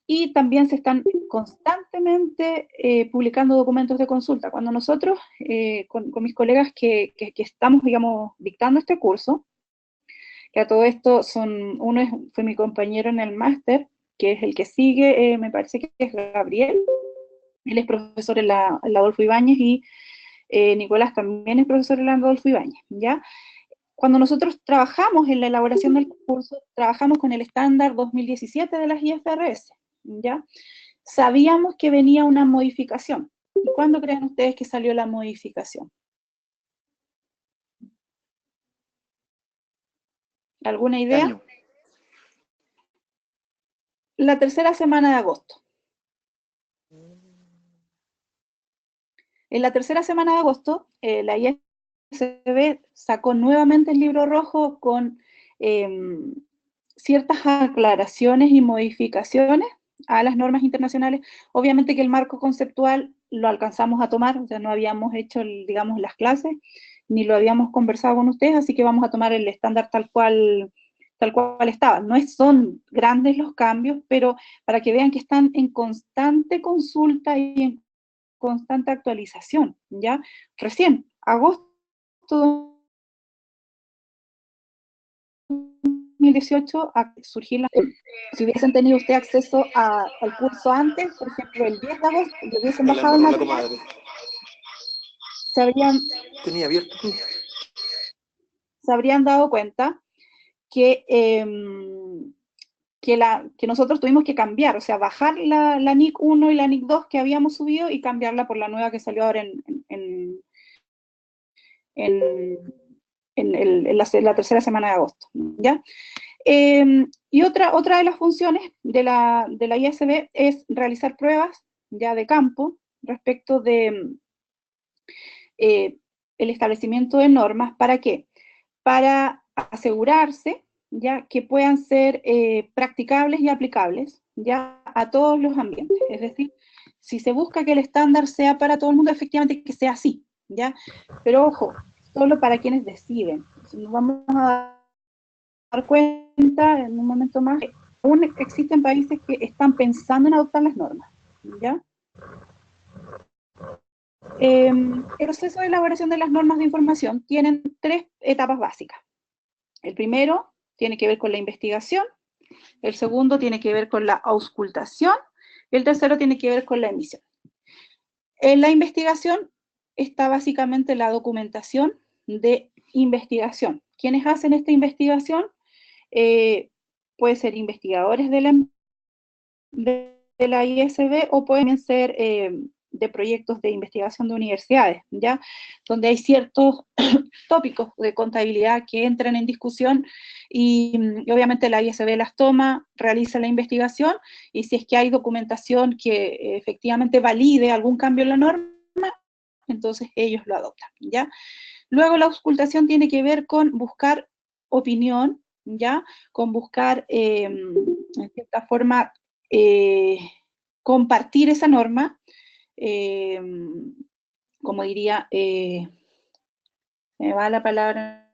Y también se están constantemente publicando documentos de consulta. Cuando nosotros, con mis colegas que estamos, digamos, dictando este curso, que a todo esto fue mi compañero en el máster, que es el que sigue, me parece que es Gabriel, él es profesor en la Adolfo Ibáñez, y Nicolás también es profesor en la Adolfo Ibáñez, ¿ya? Cuando nosotros trabajamos en la elaboración del curso, trabajamos con el estándar 2017 de las IFRS, ¿ya? Sabíamos que venía una modificación. ¿Y cuándo creen ustedes que salió la modificación? ¿Alguna idea? Año. La tercera semana de agosto. En la tercera semana de agosto, la ISB sacó nuevamente el libro rojo con ciertas aclaraciones y modificaciones a las normas internacionales. Obviamente que el marco conceptual lo alcanzamos a tomar, o sea, no habíamos hecho, digamos, las clases, ni lo habíamos conversado con ustedes, así que vamos a tomar el estándar tal cual estaba. No son grandes los cambios, pero para que vean que están en constante consulta y en constante actualización, ¿ya? Recién, agosto 2018, a surgir si hubiesen tenido usted acceso al curso antes, por ejemplo, el 10 de agosto, y hubiesen bajado el material, se habrían dado cuenta que nosotros tuvimos que cambiar, o sea, bajar la NIC 1 y la NIC 2 que habíamos subido y cambiarla por la nueva que salió ahora en la tercera semana de agosto, ¿ya? Y otra de las funciones de la ISB es realizar pruebas ya de campo respecto de el establecimiento de normas. ¿Para qué? Para asegurarse ya que puedan ser practicables y aplicables ya a todos los ambientes. Es decir, si se busca que el estándar sea para todo el mundo, efectivamente que sea así, ¿ya? Pero ojo, solo para quienes deciden. Nos vamos a dar cuenta en un momento más que aún existen países que están pensando en adoptar las normas, ¿ya? El proceso de elaboración de las normas de información tienen 3 etapas básicas. El primero tiene que ver con la investigación, el segundo tiene que ver con la auscultación, y el tercero tiene que ver con la emisión. En la investigación está básicamente la documentación de investigación. ¿Quiénes hacen esta investigación? Puede ser investigadores de la ISB o pueden ser de proyectos de investigación de universidades, ¿ya? Donde hay ciertos tópicos de contabilidad que entran en discusión y obviamente la ISB las toma, realiza la investigación y si es que hay documentación que efectivamente valide algún cambio en la norma, entonces ellos lo adoptan, ¿ya? Luego la auscultación tiene que ver con buscar opinión, ¿ya? Con buscar, en cierta forma, compartir esa norma, como diría, me va la palabra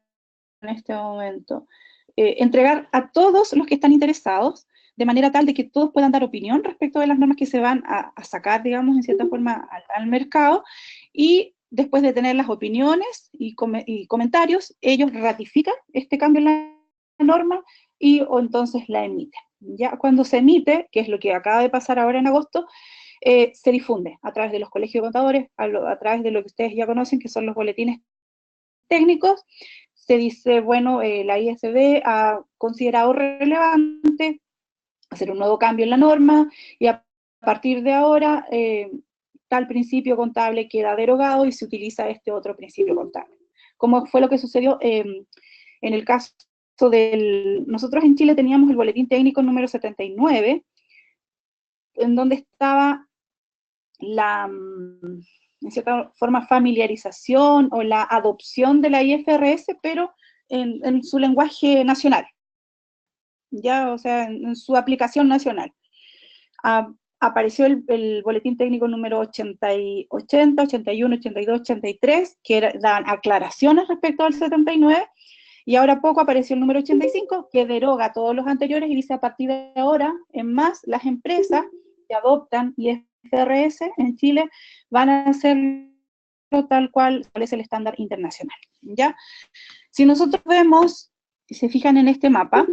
en este momento, entregar a todos los que están interesados, de manera tal de que todos puedan dar opinión respecto de las normas que se van a sacar, digamos, en cierta forma al mercado, y después de tener las opiniones y comentarios, ellos ratifican este cambio en la norma o entonces la emite. Ya cuando se emite, que es lo que acaba de pasar ahora en agosto, se difunde a través de los colegios de contadores, a través de lo que ustedes ya conocen, que son los boletines técnicos. Se dice, bueno, la ISD ha considerado relevante hacer un nuevo cambio en la norma, y a partir de ahora, tal principio contable queda derogado y se utiliza este otro principio contable. Como fue lo que sucedió en el caso nosotros en Chile teníamos el boletín técnico número 79, en donde estaba en cierta forma, familiarización o la adopción de la IFRS, pero en su lenguaje nacional, ya, o sea, en su aplicación nacional. Apareció el boletín técnico número 80, 81, 82, 83, que dan aclaraciones respecto al 79, y ahora poco apareció el número 85, que deroga todos los anteriores y dice, a partir de ahora, en más, las empresas que adoptan IFRS en Chile van a hacerlo tal cual es el estándar internacional, ¿ya? Si nosotros vemos, si se fijan en este mapa,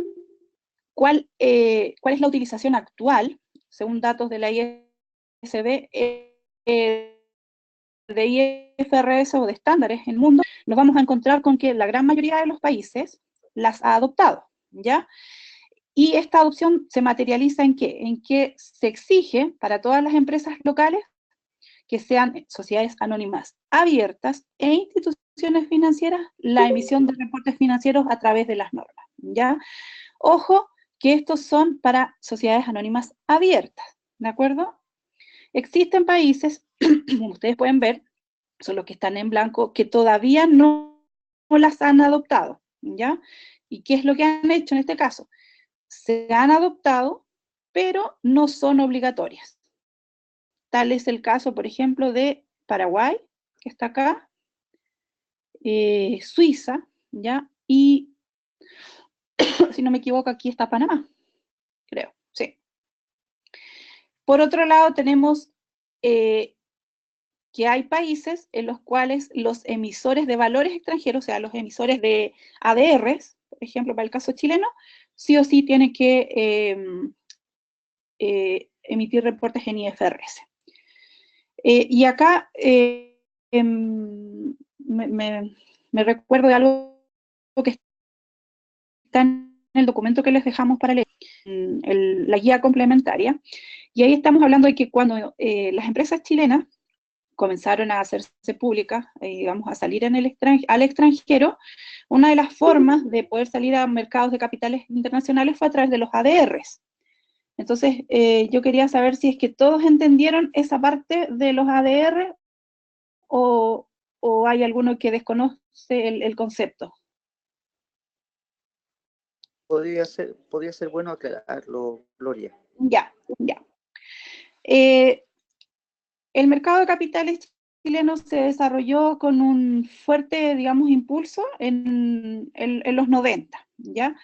cuál es la utilización actual, según datos de la ISD, de IFRS o de estándares en el mundo, nos vamos a encontrar con que la gran mayoría de los países las ha adoptado, ¿ya? Y esta adopción se materializa ¿en qué? En que se exige para todas las empresas locales que sean sociedades anónimas abiertas e instituciones financieras la emisión de reportes financieros a través de las normas, ¿ya? Ojo, que estos son para sociedades anónimas abiertas, ¿de acuerdo? Existen países, como ustedes pueden ver, son los que están en blanco, que todavía no las han adoptado, ¿ya? ¿Y qué es lo que han hecho en este caso? Se han adoptado, pero no son obligatorias. Tal es el caso, por ejemplo, de Paraguay, que está acá, Suiza, ¿ya? Y, si no me equivoco, aquí está Panamá, creo, sí. Por otro lado, tenemos que hay países en los cuales los emisores de valores extranjeros, o sea, los emisores de ADRs, por ejemplo, para el caso chileno, sí o sí tienen que emitir reportes en IFRS. Y acá me recuerdo de algo que está en el documento que les dejamos para leer, la guía complementaria, y ahí estamos hablando de que cuando las empresas chilenas comenzaron a hacerse públicas, digamos, a salir al extranjero, una de las formas de poder salir a mercados de capitales internacionales fue a través de los ADRs. Entonces, yo quería saber si es que todos entendieron esa parte de los ADR o hay alguno que desconoce el concepto. Podría ser bueno aclararlo, Gloria. Ya. El mercado de capitales chileno se desarrolló con un fuerte, digamos, impulso en los 90, ¿ya?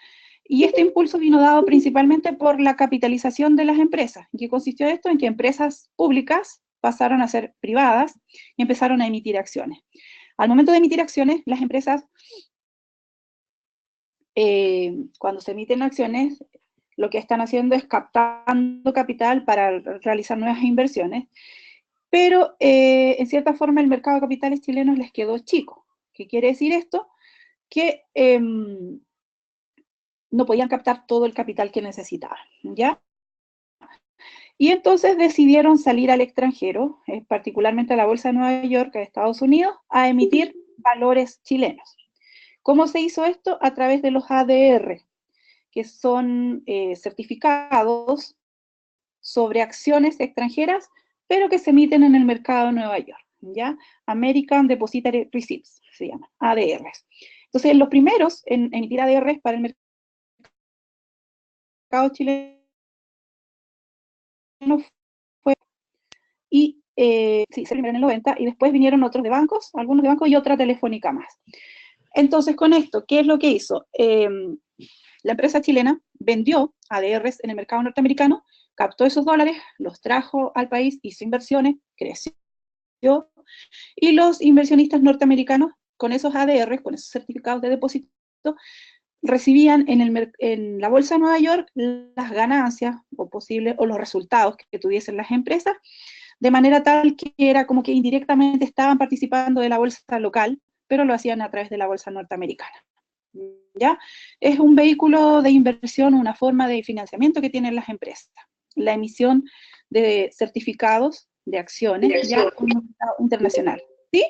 Y este impulso vino dado principalmente por la capitalización de las empresas. ¿En qué consistió esto? En que empresas públicas pasaron a ser privadas y empezaron a emitir acciones. Al momento de emitir acciones, las empresas, cuando se emiten acciones, lo que están haciendo es captando capital para realizar nuevas inversiones, pero en cierta forma el mercado de capitales chilenos les quedó chico. ¿Qué quiere decir esto? Que no podían captar todo el capital que necesitaban, ¿ya? Y entonces decidieron salir al extranjero, particularmente a la Bolsa de Nueva York, a Estados Unidos, a emitir valores chilenos. ¿Cómo se hizo esto? A través de los ADR, que son certificados sobre acciones extranjeras, pero que se emiten en el mercado de Nueva York, ¿ya? American Depositary Receipts, se llaman, ADRs. Entonces, los primeros en emitir ADRs para el mercado chileno fue, y sí, se primero en el 90, y después vinieron otros de bancos, algunos de bancos y otra telefónica más. Entonces, con esto, ¿qué es lo que hizo? La empresa chilena vendió ADRs en el mercado norteamericano, captó esos dólares, los trajo al país, hizo inversiones, creció, y los inversionistas norteamericanos, con esos ADRs, con esos certificados de depósito, recibían en la Bolsa de Nueva York las ganancias o los resultados que tuviesen las empresas, de manera tal que era como que indirectamente estaban participando de la bolsa local, pero lo hacían a través de la bolsa norteamericana. ¿Ya? Es un vehículo de inversión, una forma de financiamiento que tienen las empresas. La emisión de certificados de acciones ya internacional. ¿Sí?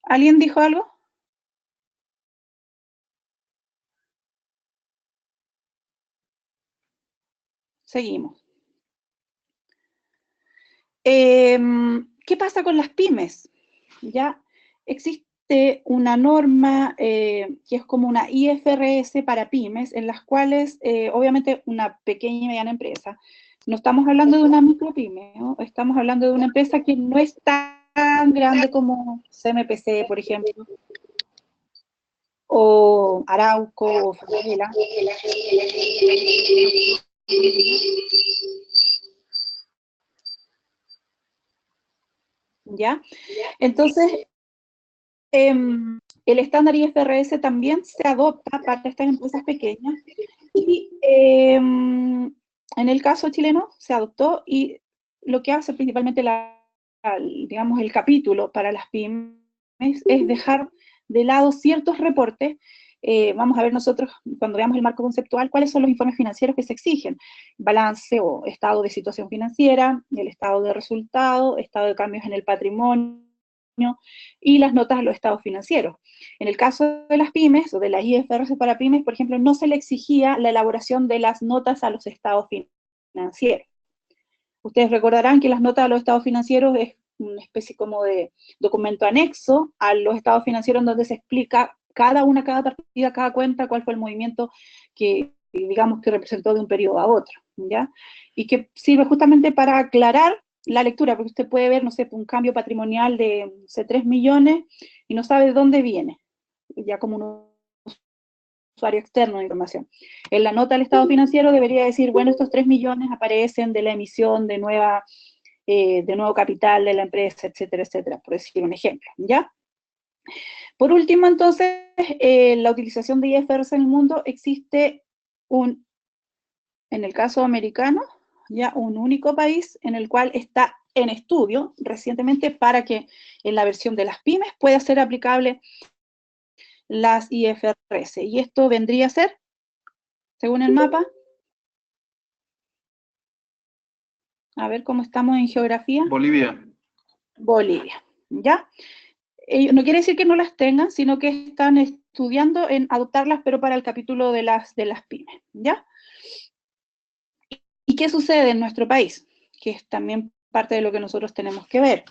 ¿Alguien dijo algo? Seguimos. ¿Qué pasa con las pymes? Ya existe una norma que es como una IFRS para pymes, en las cuales, obviamente, una pequeña y mediana empresa, no estamos hablando de una micropyme, ¿no? Estamos hablando de una empresa que no es tan grande como CMPC, por ejemplo, o Arauco, o Falabella. ¿Ya? Entonces, el estándar IFRS también se adopta para estas empresas pequeñas y en el caso chileno se adoptó y lo que hace principalmente digamos, el capítulo para las pymes es dejar de lado ciertos reportes. Vamos a ver nosotros, cuando veamos el marco conceptual, cuáles son los informes financieros que se exigen. Balance o estado de situación financiera, el estado de resultado, estado de cambios en el patrimonio, y las notas a los estados financieros. En el caso de las pymes, o de las IFRS para pymes, por ejemplo, no se le exigía la elaboración de las notas a los estados financieros. Ustedes recordarán que las notas a los estados financieros es una especie como de documento anexo a los estados financieros en donde se explica cada partida, cada cuenta, cuál fue el movimiento que, digamos, que representó de un periodo a otro, ¿ya? Y que sirve justamente para aclarar la lectura, porque usted puede ver, no sé, un cambio patrimonial de, no sé, 3 millones y no sabe de dónde viene, ya como un usuario externo de información. En la nota del estado financiero debería decir, bueno, estos 3 millones aparecen de la emisión de nuevo capital de la empresa, etcétera, etcétera, por decir un ejemplo, ¿ya? Por último, entonces, la utilización de IFRS en el mundo existe en el caso americano, ya un único país en el cual está en estudio recientemente para que en la versión de las pymes pueda ser aplicable las IFRS. Y esto vendría a ser, según el mapa, a ver cómo estamos en geografía. Bolivia. Bolivia, ¿ya? No quiere decir que no las tengan, sino que están estudiando en adoptarlas, pero para el capítulo de las pymes, ¿ya? ¿Y qué sucede en nuestro país? Que es también parte de lo que nosotros tenemos que ver.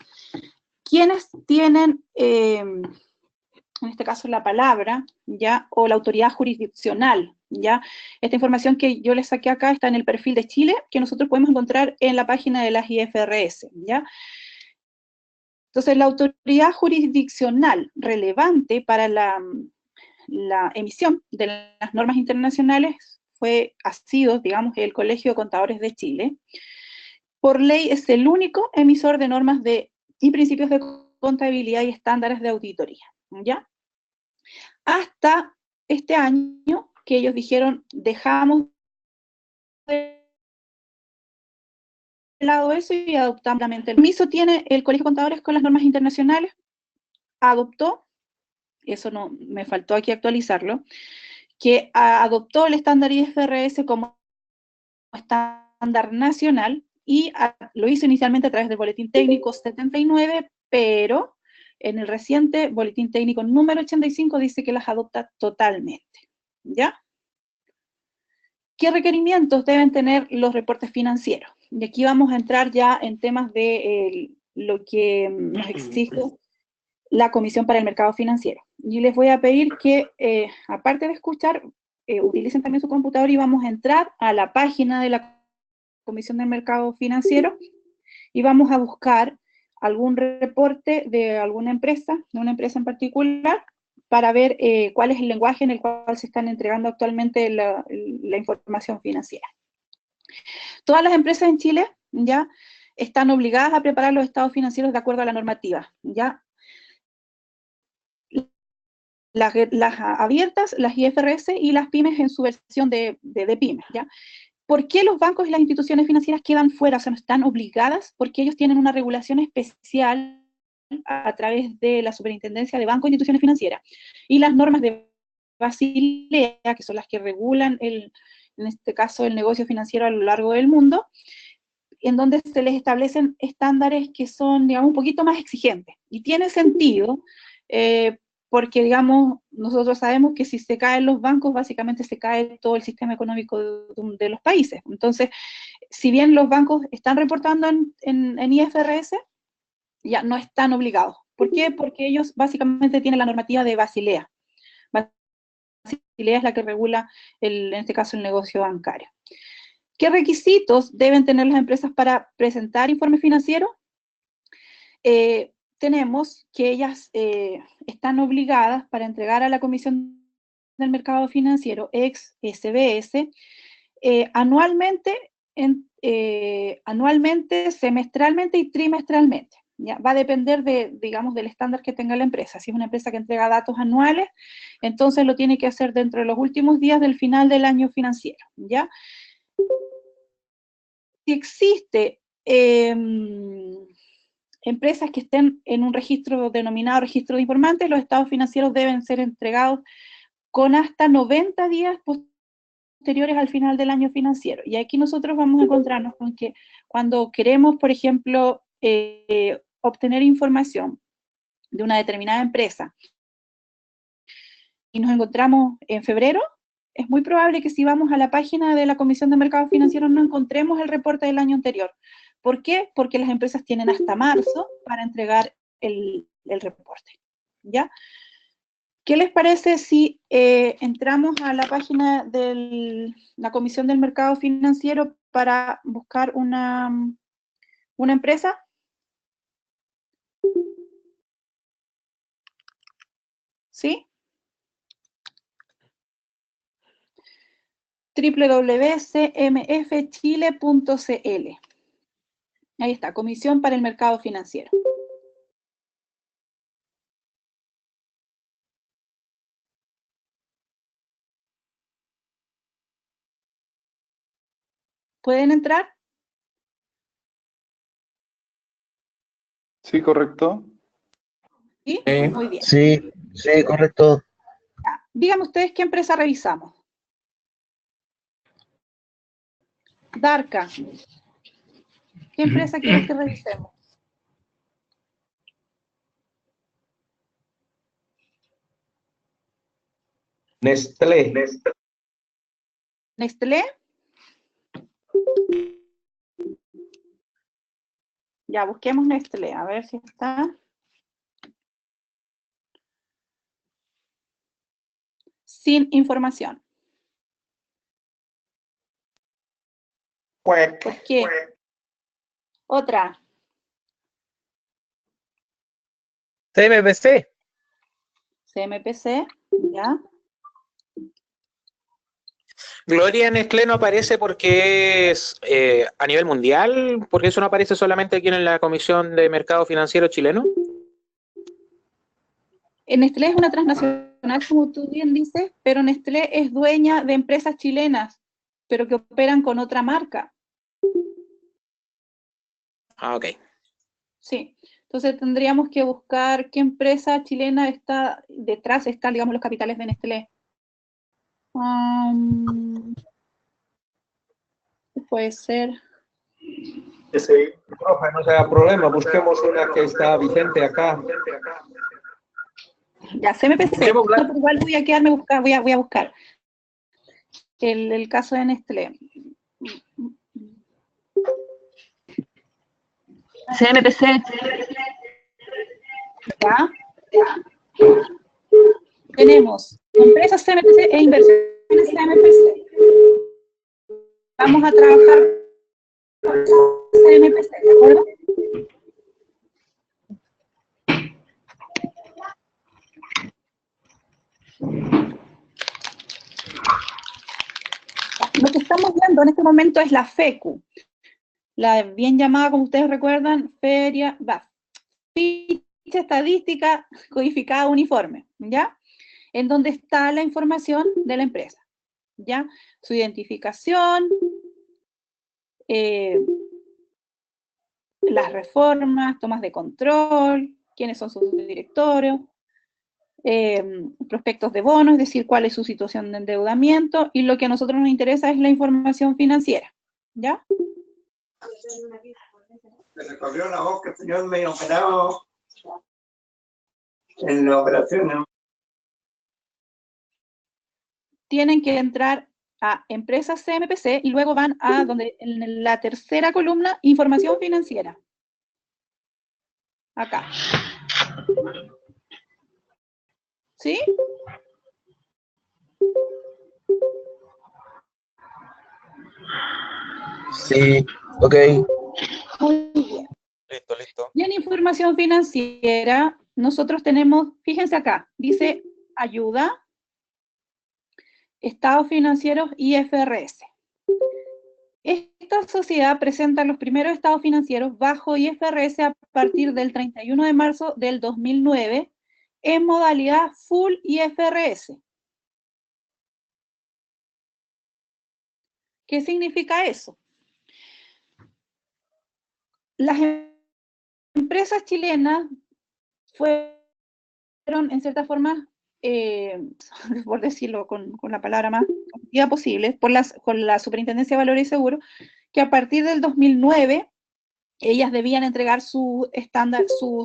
¿Quiénes tienen, en este caso, la palabra, ¿ya? O la autoridad jurisdiccional, ¿ya? Esta información que yo les saqué acá está en el perfil de Chile, que nosotros podemos encontrar en la página de las IFRS, ¿ya? Entonces, la autoridad jurisdiccional relevante para la emisión de las normas internacionales ha sido, digamos, el Colegio de Contadores de Chile. Por ley es el único emisor de normas y principios de contabilidad y estándares de auditoría, ¿ya? Hasta este año que ellos dijeron, dejamos de lado eso y adoptamos el permiso tiene el Colegio de Contadores con las normas internacionales, adoptó, eso no, me faltó aquí actualizarlo, que adoptó el estándar IFRS como estándar nacional y lo hizo inicialmente a través del Boletín Técnico 79, pero en el reciente Boletín Técnico número 85 dice que las adopta totalmente, ¿ya? ¿Qué requerimientos deben tener los reportes financieros? Y aquí vamos a entrar ya en temas de lo que nos exige la Comisión para el Mercado Financiero. Y les voy a pedir que, aparte de escuchar, utilicen también su computador y vamos a entrar a la página de la Comisión del Mercado Financiero y vamos a buscar algún reporte de alguna empresa, de una empresa en particular, para ver cuál es el lenguaje en el cual se están entregando actualmente la información financiera. Todas las empresas en Chile ya están obligadas a preparar los estados financieros de acuerdo a la normativa, ¿ya? las abiertas, las IFRS y las pymes en su versión de pymes, ¿ya? ¿Por qué los bancos y las instituciones financieras quedan fuera? O sea, no están obligadas, porque ellos tienen una regulación especial a través de la Superintendencia de Bancos e Instituciones Financieras. Y las normas de Basilea, que son las que regulan, en este caso, el negocio financiero a lo largo del mundo, en donde se les establecen estándares que son, digamos, un poquito más exigentes. Y tiene sentido, porque, digamos, nosotros sabemos que si se caen los bancos, básicamente se cae todo el sistema económico de los países. Entonces, si bien los bancos están reportando en IFRS, ya no están obligados. ¿Por qué? Porque ellos básicamente tienen la normativa de Basilea. Basilea es la que regula, en este caso, el negocio bancario. ¿Qué requisitos deben tener las empresas para presentar informe financiero? Tenemos que ellas están obligadas para entregar a la Comisión del Mercado Financiero, ex SBS, anualmente, semestralmente y trimestralmente. ¿Ya? Va a depender digamos, del estándar que tenga la empresa. Si es una empresa que entrega datos anuales, entonces lo tiene que hacer dentro de los últimos días del final del año financiero, ¿ya? Si existe empresas que estén en un registro denominado registro de informantes, los estados financieros deben ser entregados con hasta 90 días posteriores al final del año financiero. Y aquí nosotros vamos a encontrarnos con que cuando queremos, por ejemplo, obtener información de una determinada empresa y nos encontramos en febrero, es muy probable que si vamos a la página de la Comisión de Mercados Financieros no encontremos el reporte del año anterior. ¿Por qué? Porque las empresas tienen hasta marzo para entregar el reporte, ¿ya? ¿Qué les parece si entramos a la página de la Comisión del Mercado Financiero para buscar una empresa? ¿Sí? www.cmfchile.cl. Ahí está, Comisión para el Mercado Financiero. ¿Pueden entrar? Sí, correcto. ¿Sí? Muy bien. Sí, correcto. Díganme ustedes qué empresa revisamos. Darca. ¿Qué empresa quieren que revisemos? Nestlé. ¿Nestlé? Ya, busquemos Nestlé, a ver si está. Sin información. ¿Por qué? Otra. CMPC. CMPC, ya. Gloria, Nestlé no aparece porque es a nivel mundial, porque eso no aparece solamente aquí en la Comisión de Mercado Financiero chileno. Nestlé es una transnacional, como tú bien dices, pero Nestlé es dueña de empresas chilenas, pero que operan con otra marca. Ah, ok. Sí, entonces tendríamos que buscar qué empresa chilena está detrás, están, digamos, los capitales de Nestlé. Puede ser. Sí, profe, no sea problema, busquemos una que está vigente acá. Ya, CMPC, no, pero igual voy a quedarme voy a buscar el caso de Nestlé. CMPC. ¿Ya? Tenemos empresas CMPC e inversiones CMPC. Vamos a trabajar con CMPC, ¿de acuerdo? Lo que estamos viendo en este momento es la FECU, la bien llamada, como ustedes recuerdan, Ficha Estadística Codificada Uniforme, ¿ya? en donde está la información de la empresa, ¿ya? Su identificación, las reformas, tomas de control, quiénes son sus directorios, prospectos de bonos, es decir, cuál es su situación de endeudamiento, y lo que a nosotros nos interesa es la información financiera, ¿ya? Me recorrió la voz que el señor me operado en la operación, ¿no? Tienen que entrar a Empresas CMPC y luego van a donde en la tercera columna, Información Financiera. Acá. ¿Sí? Sí, ok. Muy bien. Listo, listo. Y en información financiera, nosotros tenemos, fíjense acá, dice ayuda, estados financieros y IFRS. Esta sociedad presenta los primeros estados financieros bajo IFRS a partir del 31 de marzo del 2009 en modalidad full IFRS. ¿Qué significa eso? Las empresas chilenas fueron, en cierta forma, por decirlo con la palabra más objetiva posible, con la Superintendencia de Valores y Seguros, que a partir del 2009 ellas debían entregar sus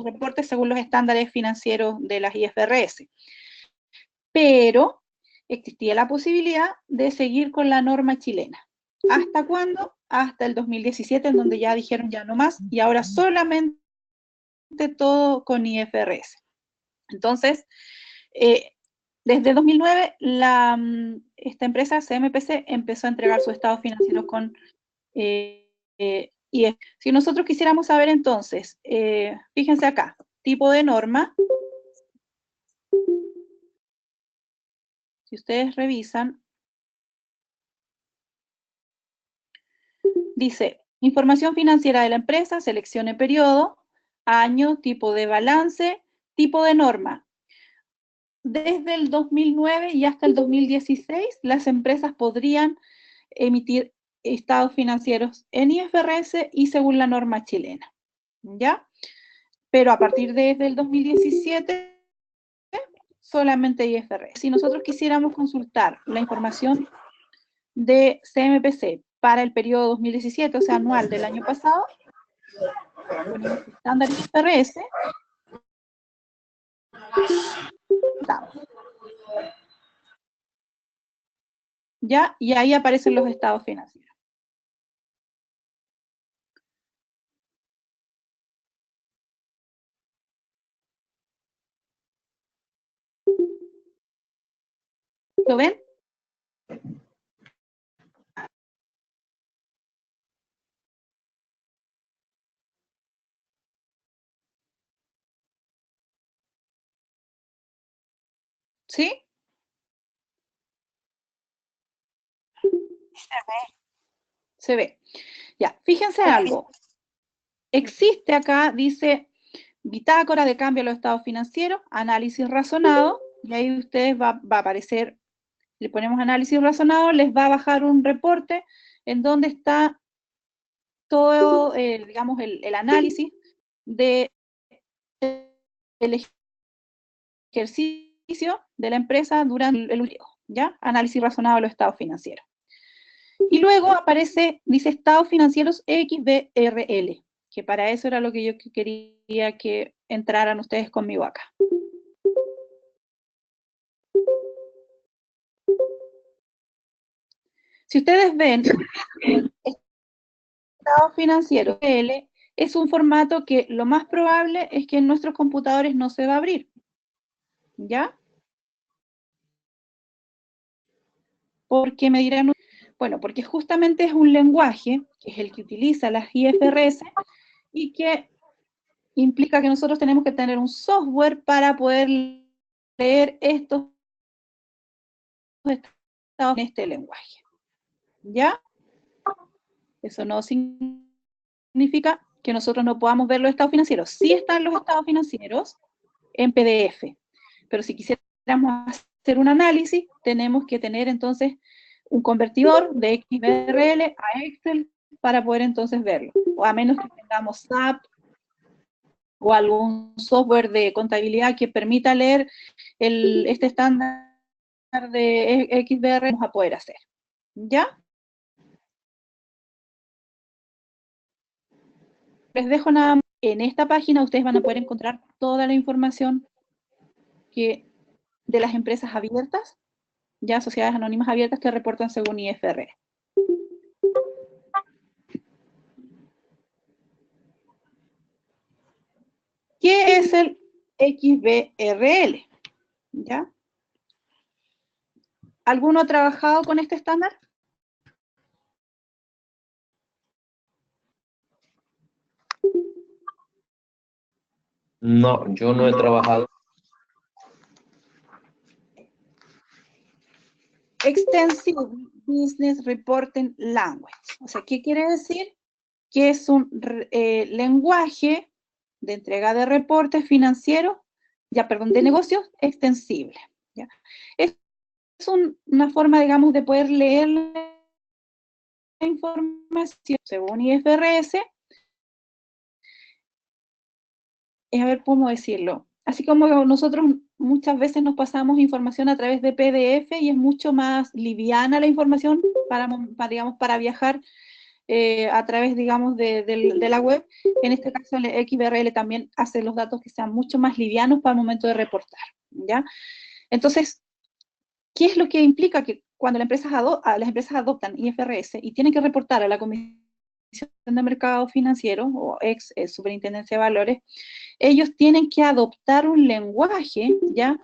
reportes según los estándares financieros de las IFRS. Pero existía la posibilidad de seguir con la norma chilena. ¿Hasta cuándo? Hasta el 2017, en donde ya dijeron ya no más, y ahora solamente todo con IFRS. Entonces, desde 2009, esta empresa, CMPC, empezó a entregar sus estados financieros con IFRS. Si nosotros quisiéramos saber entonces, fíjense acá, tipo de norma, si ustedes revisan, dice, información financiera de la empresa, seleccione periodo, año, tipo de balance, tipo de norma. Desde el 2009 y hasta el 2016, las empresas podrían emitir estados financieros en IFRS y según la norma chilena, ¿ya? Pero a partir desde el 2017, solamente IFRS. Si nosotros quisiéramos consultar la información de CMPC para el periodo 2017, o sea, anual del año pasado, ponemos estándar IFRS, ¿ya? Y ahí aparecen los estados financieros. ¿Lo ven? ¿Sí? Se ve. Ya, fíjense algo. Existe acá, dice, bitácora de cambio a los estados financieros, análisis razonado, y ahí ustedes va a aparecer, le ponemos análisis razonado, les va a bajar un reporte en donde está todo, digamos, el análisis del ejercicio de la empresa durante el periodo, ¿ya? Análisis razonado de los estados financieros. Y luego aparece, dice, estados financieros XBRL, que para eso era lo que yo quería que entraran ustedes conmigo acá. Si ustedes ven, estado financiero XBRL es un formato que lo más probable es que en nuestros computadores no se va a abrir, ¿ya? Porque me dirán, bueno, porque justamente es un lenguaje, que es el que utiliza las IFRS, y que implica que nosotros tenemos que tener un software para poder leer estos estados en este lenguaje. ¿Ya? Eso no significa que nosotros no podamos ver los estados financieros. Sí están los estados financieros en PDF, pero si quisiéramos hacer un análisis, tenemos que tener entonces un convertidor de XBRL a Excel para poder entonces verlo, o a menos que tengamos SAP o algún software de contabilidad que permita leer este estándar de XBRL, vamos a poder hacer, ¿ya? Les dejo nada más. En esta página ustedes van a poder encontrar toda la información de las empresas abiertas, ya sociedades anónimas abiertas que reportan según IFRS. ¿Qué es el XBRL? ¿Ya? ¿Alguno ha trabajado con este estándar? No, yo no he trabajado. Extensive Business Reporting Language. O sea, ¿qué quiere decir? Que es un lenguaje de entrega de reportes financieros, de negocios extensible. ¿Ya? Es una forma, digamos, de poder leer la información según IFRS. A ver, ¿cómo decirlo? Así como nosotros muchas veces nos pasamos información a través de PDF y es mucho más liviana la información para viajar a través, digamos, de la web. En este caso, el XBRL también hace los datos que sean mucho más livianos para el momento de reportar, ¿ya? Entonces, ¿qué es lo que implica? Que cuando las empresas adoptan IFRS y tienen que reportar a la Comisión de Mercado Financiero, o ex Superintendencia de Valores, ellos tienen que adoptar un lenguaje, ¿ya?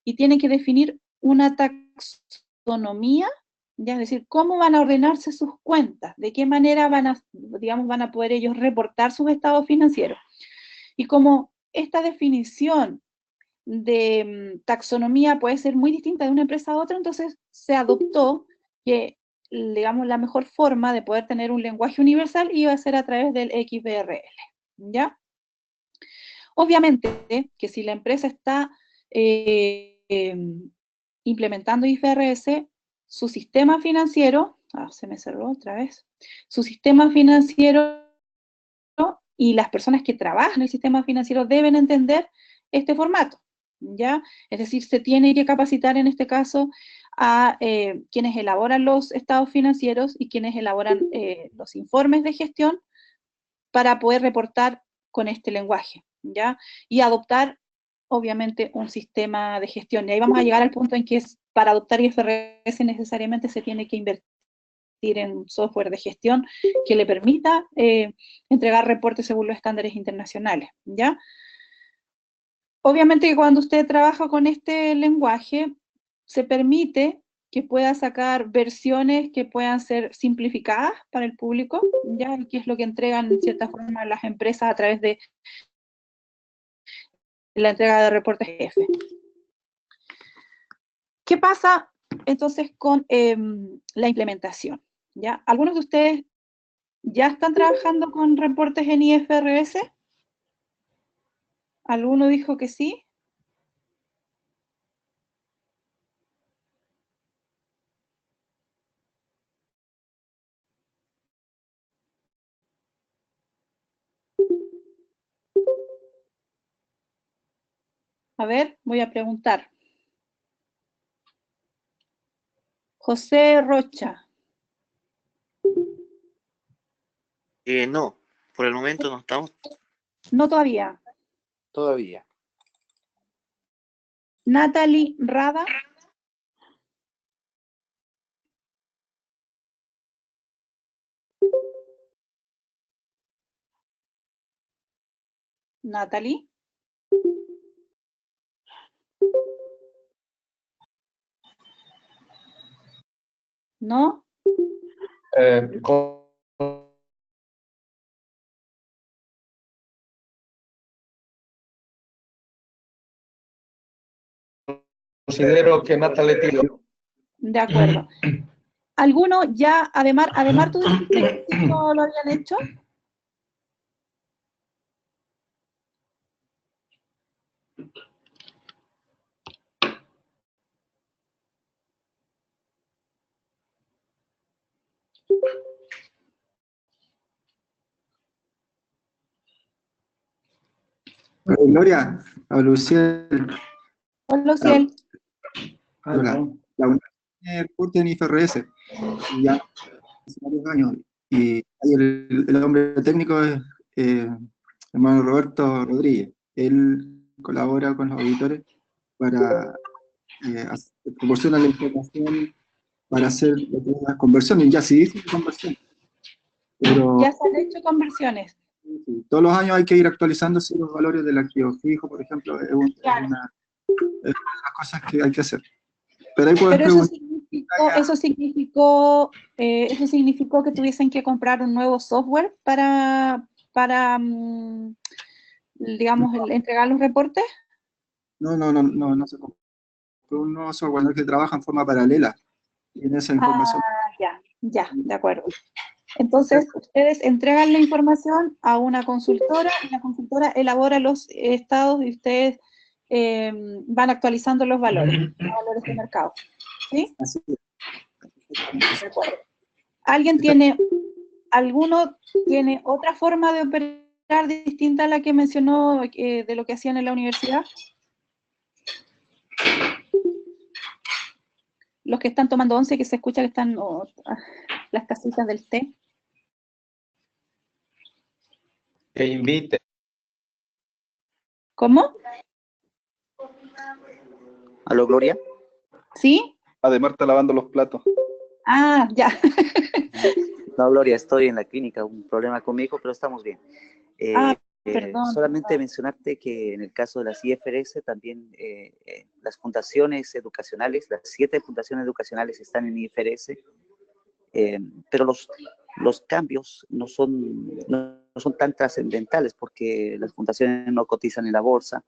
Y tienen que definir una taxonomía, ¿ya? Es decir, cómo van a ordenarse sus cuentas, de qué manera van a poder ellos reportar sus estados financieros. Y como esta definición de taxonomía puede ser muy distinta de una empresa a otra, entonces se adoptó que, digamos, la mejor forma de poder tener un lenguaje universal iba a ser a través del XBRL, ¿ya? Obviamente que si la empresa está implementando IFRS, su sistema financiero, se me cerró otra vez, su sistema financiero y las personas que trabajan en el sistema financiero deben entender este formato, ¿ya? Es decir, se tiene que capacitar en este caso a quienes elaboran los estados financieros y quienes elaboran los informes de gestión para poder reportar con este lenguaje, ¿ya? Y adoptar, obviamente, un sistema de gestión. Y ahí vamos a llegar al punto en que para adoptar IFRS necesariamente se tiene que invertir en un software de gestión que le permita entregar reportes según los estándares internacionales, ¿ya? Obviamente que cuando usted trabaja con este lenguaje, se permite que pueda sacar versiones que puedan ser simplificadas para el público, ¿ya? Que es lo que entregan en cierta forma las empresas a través de la entrega de reportes F. ¿Qué pasa entonces con la implementación? ¿Ya? ¿Algunos de ustedes ya están trabajando con reportes en IFRS? ¿Alguno dijo que sí? A ver, voy a preguntar. José Rocha. No, por el momento no estamos. No todavía. Todavía. Natalie Rada. Natalie. ¿No? Considero que Natalie Tillo. De acuerdo. ¿Alguno ya, además tú dijiste que no lo habían hecho? Gloria, a Luciel. Hola, Luciel. Hola. La UNAM tiene curso en IFRS, y ya hace varios años, y ahí el hombre técnico es hermano Roberto Rodríguez. Él colabora con los auditores para proporcionar la información para hacer las conversiones. Ya sí dice conversión, pero Ya se han hecho conversiones. todos los años hay que ir actualizando los valores del activo fijo, por ejemplo, es una de las cosas que hay que hacer. Pero ahí puedes Pero preguntar. eso significó que tuviesen que comprar un nuevo software para digamos, entregar los reportes. No se compró un nuevo software que trabaja en forma paralela. Y en esa información. Ya, de acuerdo. Entonces, ustedes entregan la información a una consultora, y la consultora elabora los estados y ustedes van actualizando los valores de mercado. ¿Sí? Así es. De acuerdo. ¿Alguno tiene otra forma de operar distinta a la que mencionó de lo que hacían en la universidad? Los que están tomando once, que se escucha que están las casitas del té. Que invite. ¿Cómo? ¿Aló, Gloria? ¿Sí? Además está lavando los platos. Ah, ya. No, Gloria, estoy en la clínica, un problema con mi hijo, pero estamos bien. Perdón. Solamente mencionarte que en el caso de las IFRS también las fundaciones educacionales, las 7 fundaciones educacionales están en IFRS, pero los cambios no son tan trascendentales porque las fundaciones no cotizan en la bolsa,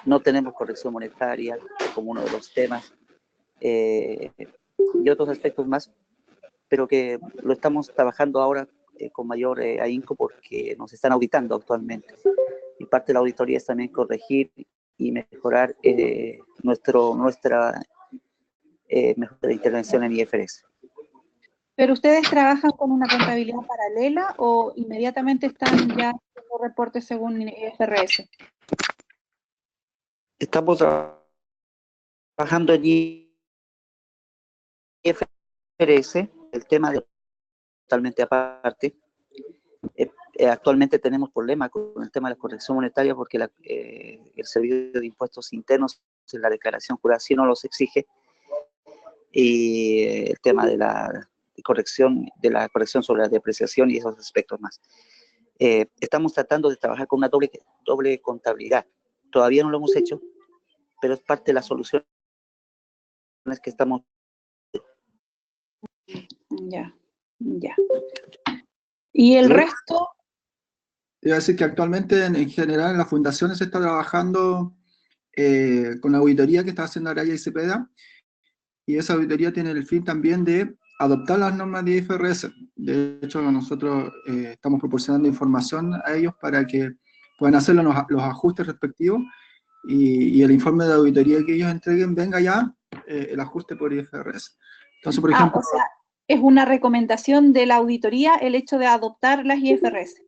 no tenemos corrección monetaria como uno de los temas, y otros aspectos más, pero que lo estamos trabajando ahora con mayor ahínco porque nos están auditando actualmente. Y parte de la auditoría es también corregir y mejorar nuestra mejor intervención en IFRS. ¿Pero ustedes trabajan con una contabilidad paralela o inmediatamente están ya haciendo reportes según IFRS? Estamos trabajando en IFRS, el tema de totalmente aparte. Actualmente tenemos problemas con el tema de la corrección monetaria porque el Servicio de Impuestos Internos en la declaración jurada sí no los exige, y el tema de la corrección sobre la depreciación y esos aspectos más. Estamos tratando de trabajar con una doble contabilidad. Todavía no lo hemos hecho, pero es parte de las soluciones que estamos. Ya. ¿Y el resto? Iba a decir que actualmente en general en las fundaciones se está trabajando con la auditoría que está haciendo Araya y Cepeda, y esa auditoría tiene el fin también de adoptar las normas de IFRS. De hecho, nosotros estamos proporcionando información a ellos para que puedan hacer los ajustes respectivos, y el informe de auditoría que ellos entreguen venga ya el ajuste por IFRS. Entonces, por ejemplo... O sea, es una recomendación de la auditoría el hecho de adoptar las IFRS.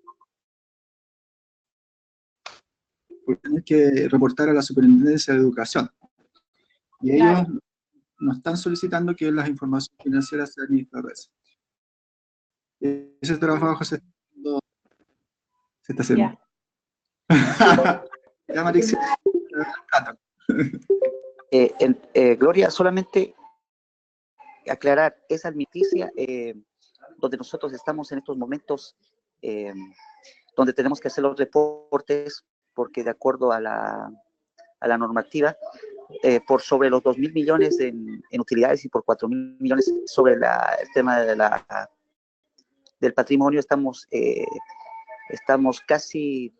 Porque tienes que reportar a la Superintendencia de Educación. Y ellos nos están solicitando que las informaciones financieras sean IFRS. Ese trabajo se está haciendo. Ya, Marixia. Gloria, solamente aclarar, esa admiticia donde nosotros estamos en estos momentos, donde tenemos que hacer los reportes, porque de acuerdo a la normativa, por sobre los 2.000 millones en utilidades y por 4.000 millones sobre el tema del patrimonio, estamos casi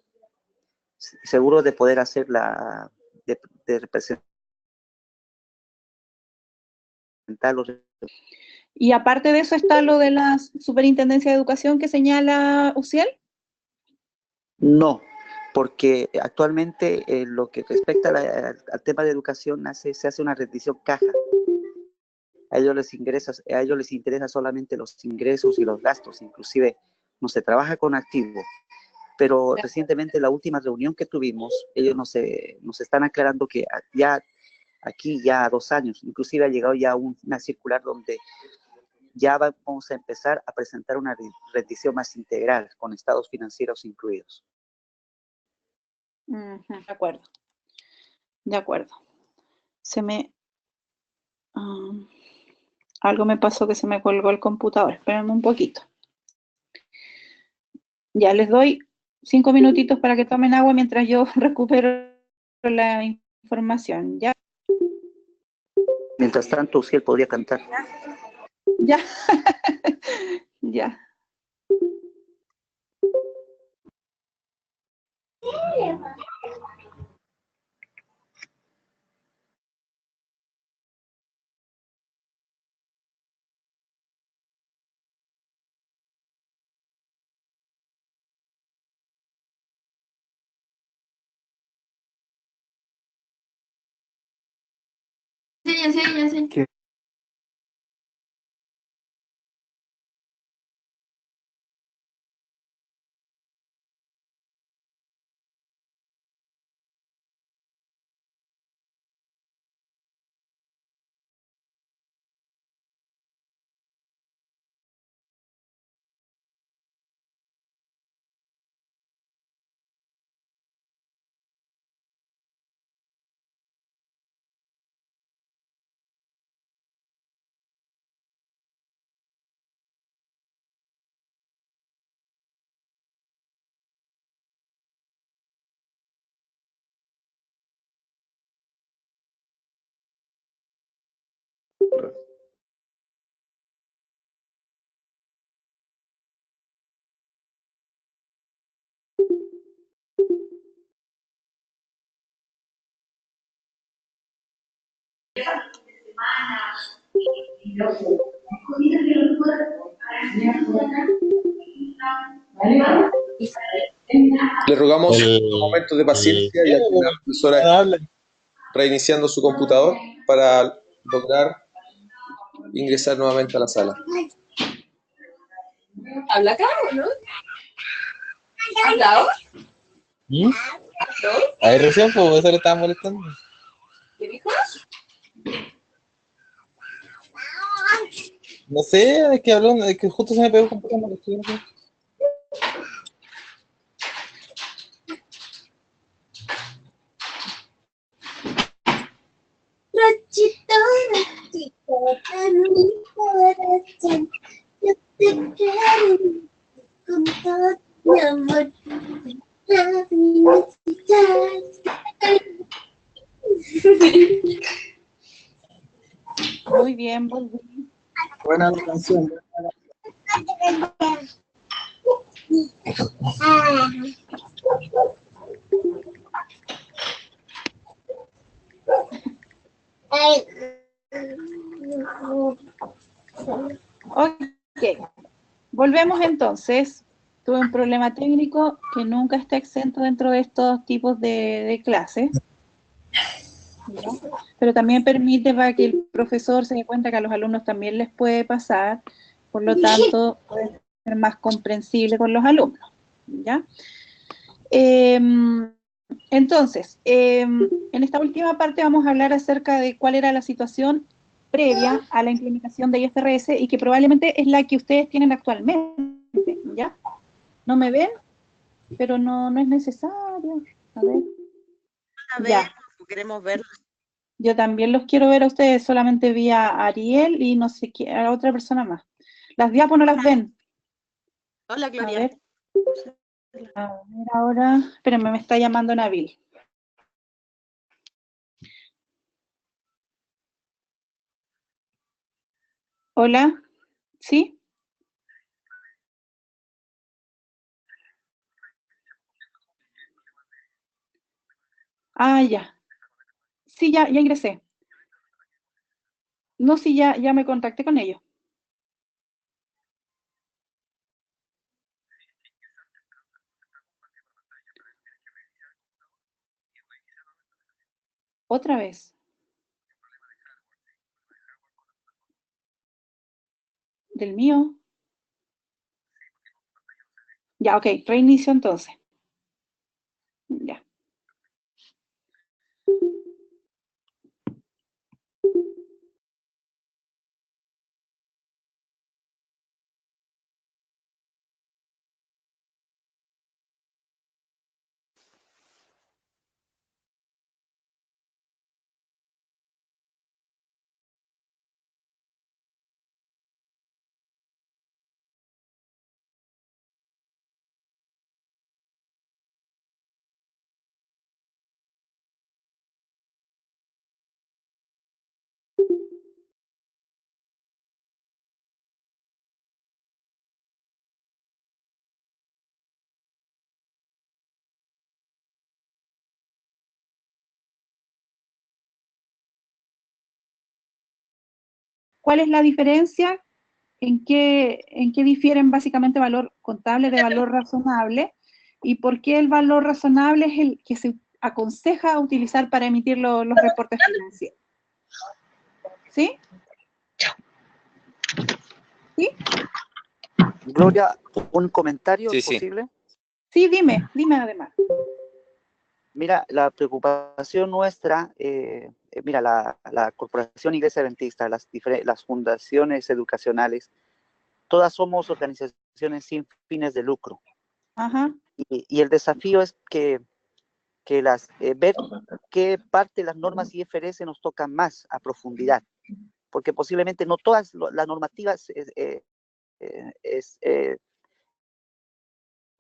seguros de poder hacer de representar los. Y aparte de eso está lo de la Superintendencia de Educación que señala Uciel. No, porque actualmente lo que respecta al tema de educación se hace una rendición caja. A ellos les interesa solamente los ingresos y los gastos, inclusive no se trabaja con activos, pero recientemente la última reunión que tuvimos, ellos nos están aclarando que ya aquí ya 2 años, inclusive ha llegado ya una circular donde ya vamos a empezar a presentar una rendición más integral, con estados financieros incluidos. De acuerdo. De acuerdo. Algo me pasó que se me colgó el computador. Espérenme un poquito. Ya les doy 5 minutitos para que tomen agua mientras yo recupero la información. ¿Ya? Mientras tanto, Uciel podría cantar. Ya. Ya. Ya sé. Le rogamos unos momentos de paciencia, ya que la profesora está reiniciando su computador para lograr ingresar nuevamente a la sala. ¿Habla acá o no? ¿Hablado? ¿Mm? Ahí recién, pues, eso le estaba molestando. ¿Qué dijo? No sé, es que habló, es que justo se me pegó el computador. No sé. Rachito, de mi corazón, yo te quiero con todo mi amor. Muy bien, volví. Buena la canción. Ok, volvemos entonces. Tuve un problema técnico que nunca está exento dentro de estos tipos de clases, ¿no? Pero también permite para que el profesor se dé cuenta que a los alumnos también les puede pasar, por lo tanto puede ser más comprensible con los alumnos, ¿ya? Entonces, en esta última parte vamos a hablar acerca de cuál era la situación previa a la implementación de IFRS y que probablemente es la que ustedes tienen actualmente, ¿ya? ¿No me ven? Pero no es necesario. A ver. Ya. Queremos verlo. Yo también los quiero ver a ustedes, solamente vi a Ariel y no sé qué, a otra persona más. Las diapos no las ven. Hola, Gloria. A ver ahora, espérenme, me está llamando Nabil. Hola, ¿sí? Ah, ya. Sí, ya ingresé. No, sí, ya me contacté con ellos. Otra vez. ¿Del mío? Ya, ok, reinicio entonces. ¿Cuál es la diferencia? ¿En qué difieren básicamente valor contable de valor razonable? ¿Y por qué el valor razonable es el que se aconseja utilizar para emitir los reportes financieros? ¿Sí? ¿Sí? Gloria, ¿un comentario Sí, sí. posible? Sí, dime además. Mira, la preocupación nuestra, mira, la Corporación Iglesia Adventista, las fundaciones educacionales, todas somos organizaciones sin fines de lucro. Ajá. Y el desafío es que ver qué parte de las normas IFRS nos tocan más a profundidad, porque posiblemente no todas las normativas es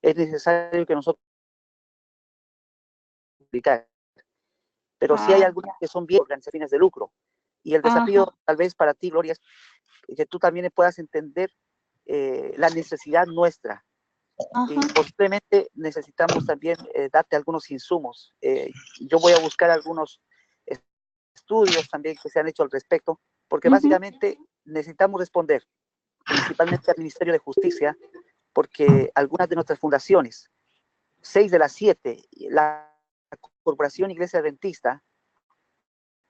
necesario que nosotros aplicar, pero sí hay algunas que son bien organizaciones de lucro. Y el desafío, tal vez para ti, Gloria, es que tú también puedas entender la necesidad nuestra. Y posiblemente necesitamos también darte algunos insumos. Yo voy a buscar algunos estudios también que se han hecho al respecto, porque básicamente necesitamos responder principalmente al Ministerio de Justicia, porque algunas de nuestras fundaciones, 6 de las 7, la Corporación Iglesia Adventista,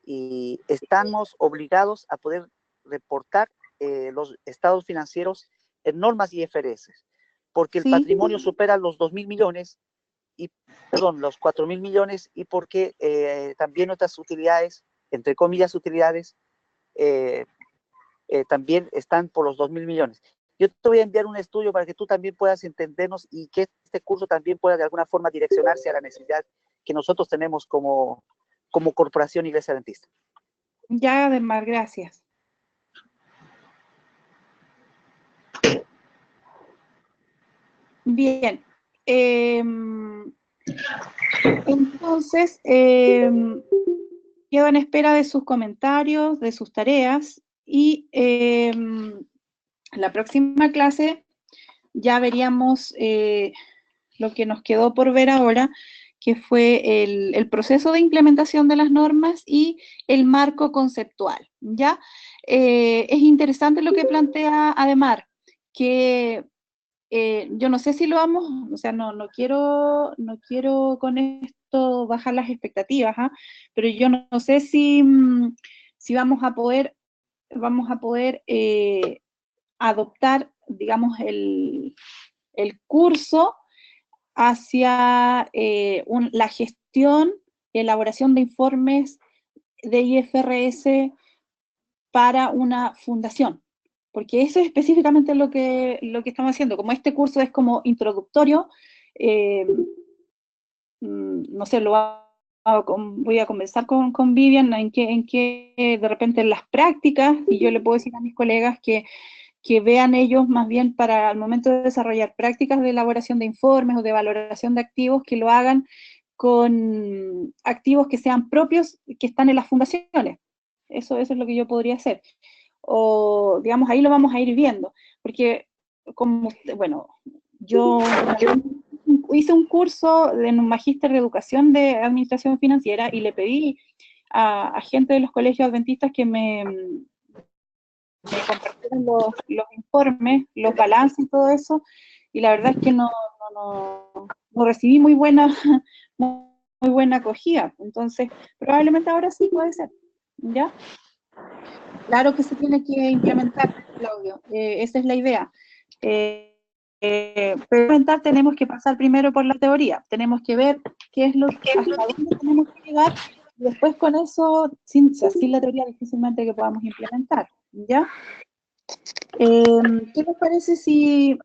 y estamos obligados a poder reportar los estados financieros en normas IFRS, porque el patrimonio supera los 2.000 millones, los 4.000 millones, y porque también nuestras utilidades, entre comillas utilidades, también están por los 2.000 millones. Yo te voy a enviar un estudio para que tú también puedas entendernos y que este curso también pueda de alguna forma direccionarse a la necesidad que nosotros tenemos como Corporación Iglesia Adventista. Ya, además, gracias. Bien. Entonces, quedo en espera de sus comentarios, de sus tareas, y la próxima clase ya veríamos lo que nos quedó por ver ahora, que fue el proceso de implementación de las normas y el marco conceptual, ¿ya? Es interesante lo que plantea Ademar, que yo no sé si lo vamos, o sea, no quiero con esto bajar las expectativas, pero yo no sé si vamos a poder adoptar, digamos, el curso hacia la gestión y elaboración de informes de IFRS para una fundación, porque eso es específicamente lo que estamos haciendo. Como este curso es como introductorio, no sé, voy a conversar con Vivian en que de repente en las prácticas, y yo le puedo decir a mis colegas que vean ellos más bien para el momento de desarrollar prácticas de elaboración de informes o de valoración de activos, que lo hagan con activos que sean propios, que están en las fundaciones. Eso es lo que yo podría hacer. O, digamos, ahí lo vamos a ir viendo, porque, bueno, yo hice un curso en un magíster de educación de administración financiera y le pedí a gente de los colegios adventistas que me compartieron los informes, los balances y todo eso, y la verdad es que no recibí muy buena acogida. Entonces, probablemente ahora sí puede ser, ¿ya? Claro que se tiene que implementar, Claudio, esa es la idea. Para implementar tenemos que pasar primero por la teoría, tenemos que ver hasta dónde tenemos que llegar, y después con eso, sin la teoría difícilmente que podamos implementar, ¿ya? ¿Qué les parece si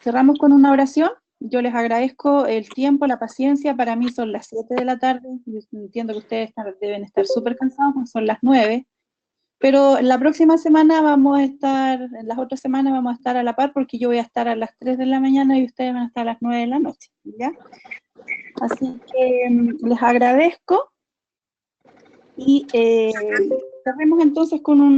cerramos con una oración? Yo les agradezco el tiempo, la paciencia. Para mí son las 7 de la tarde. Yo entiendo que ustedes deben estar súper cansados, porque son las 9. Pero la próxima semana en las otras semanas vamos a estar a la par, porque yo voy a estar a las 3 de la mañana y ustedes van a estar a las 9 de la noche, ¿ya? Así que les agradezco y cerremos entonces con un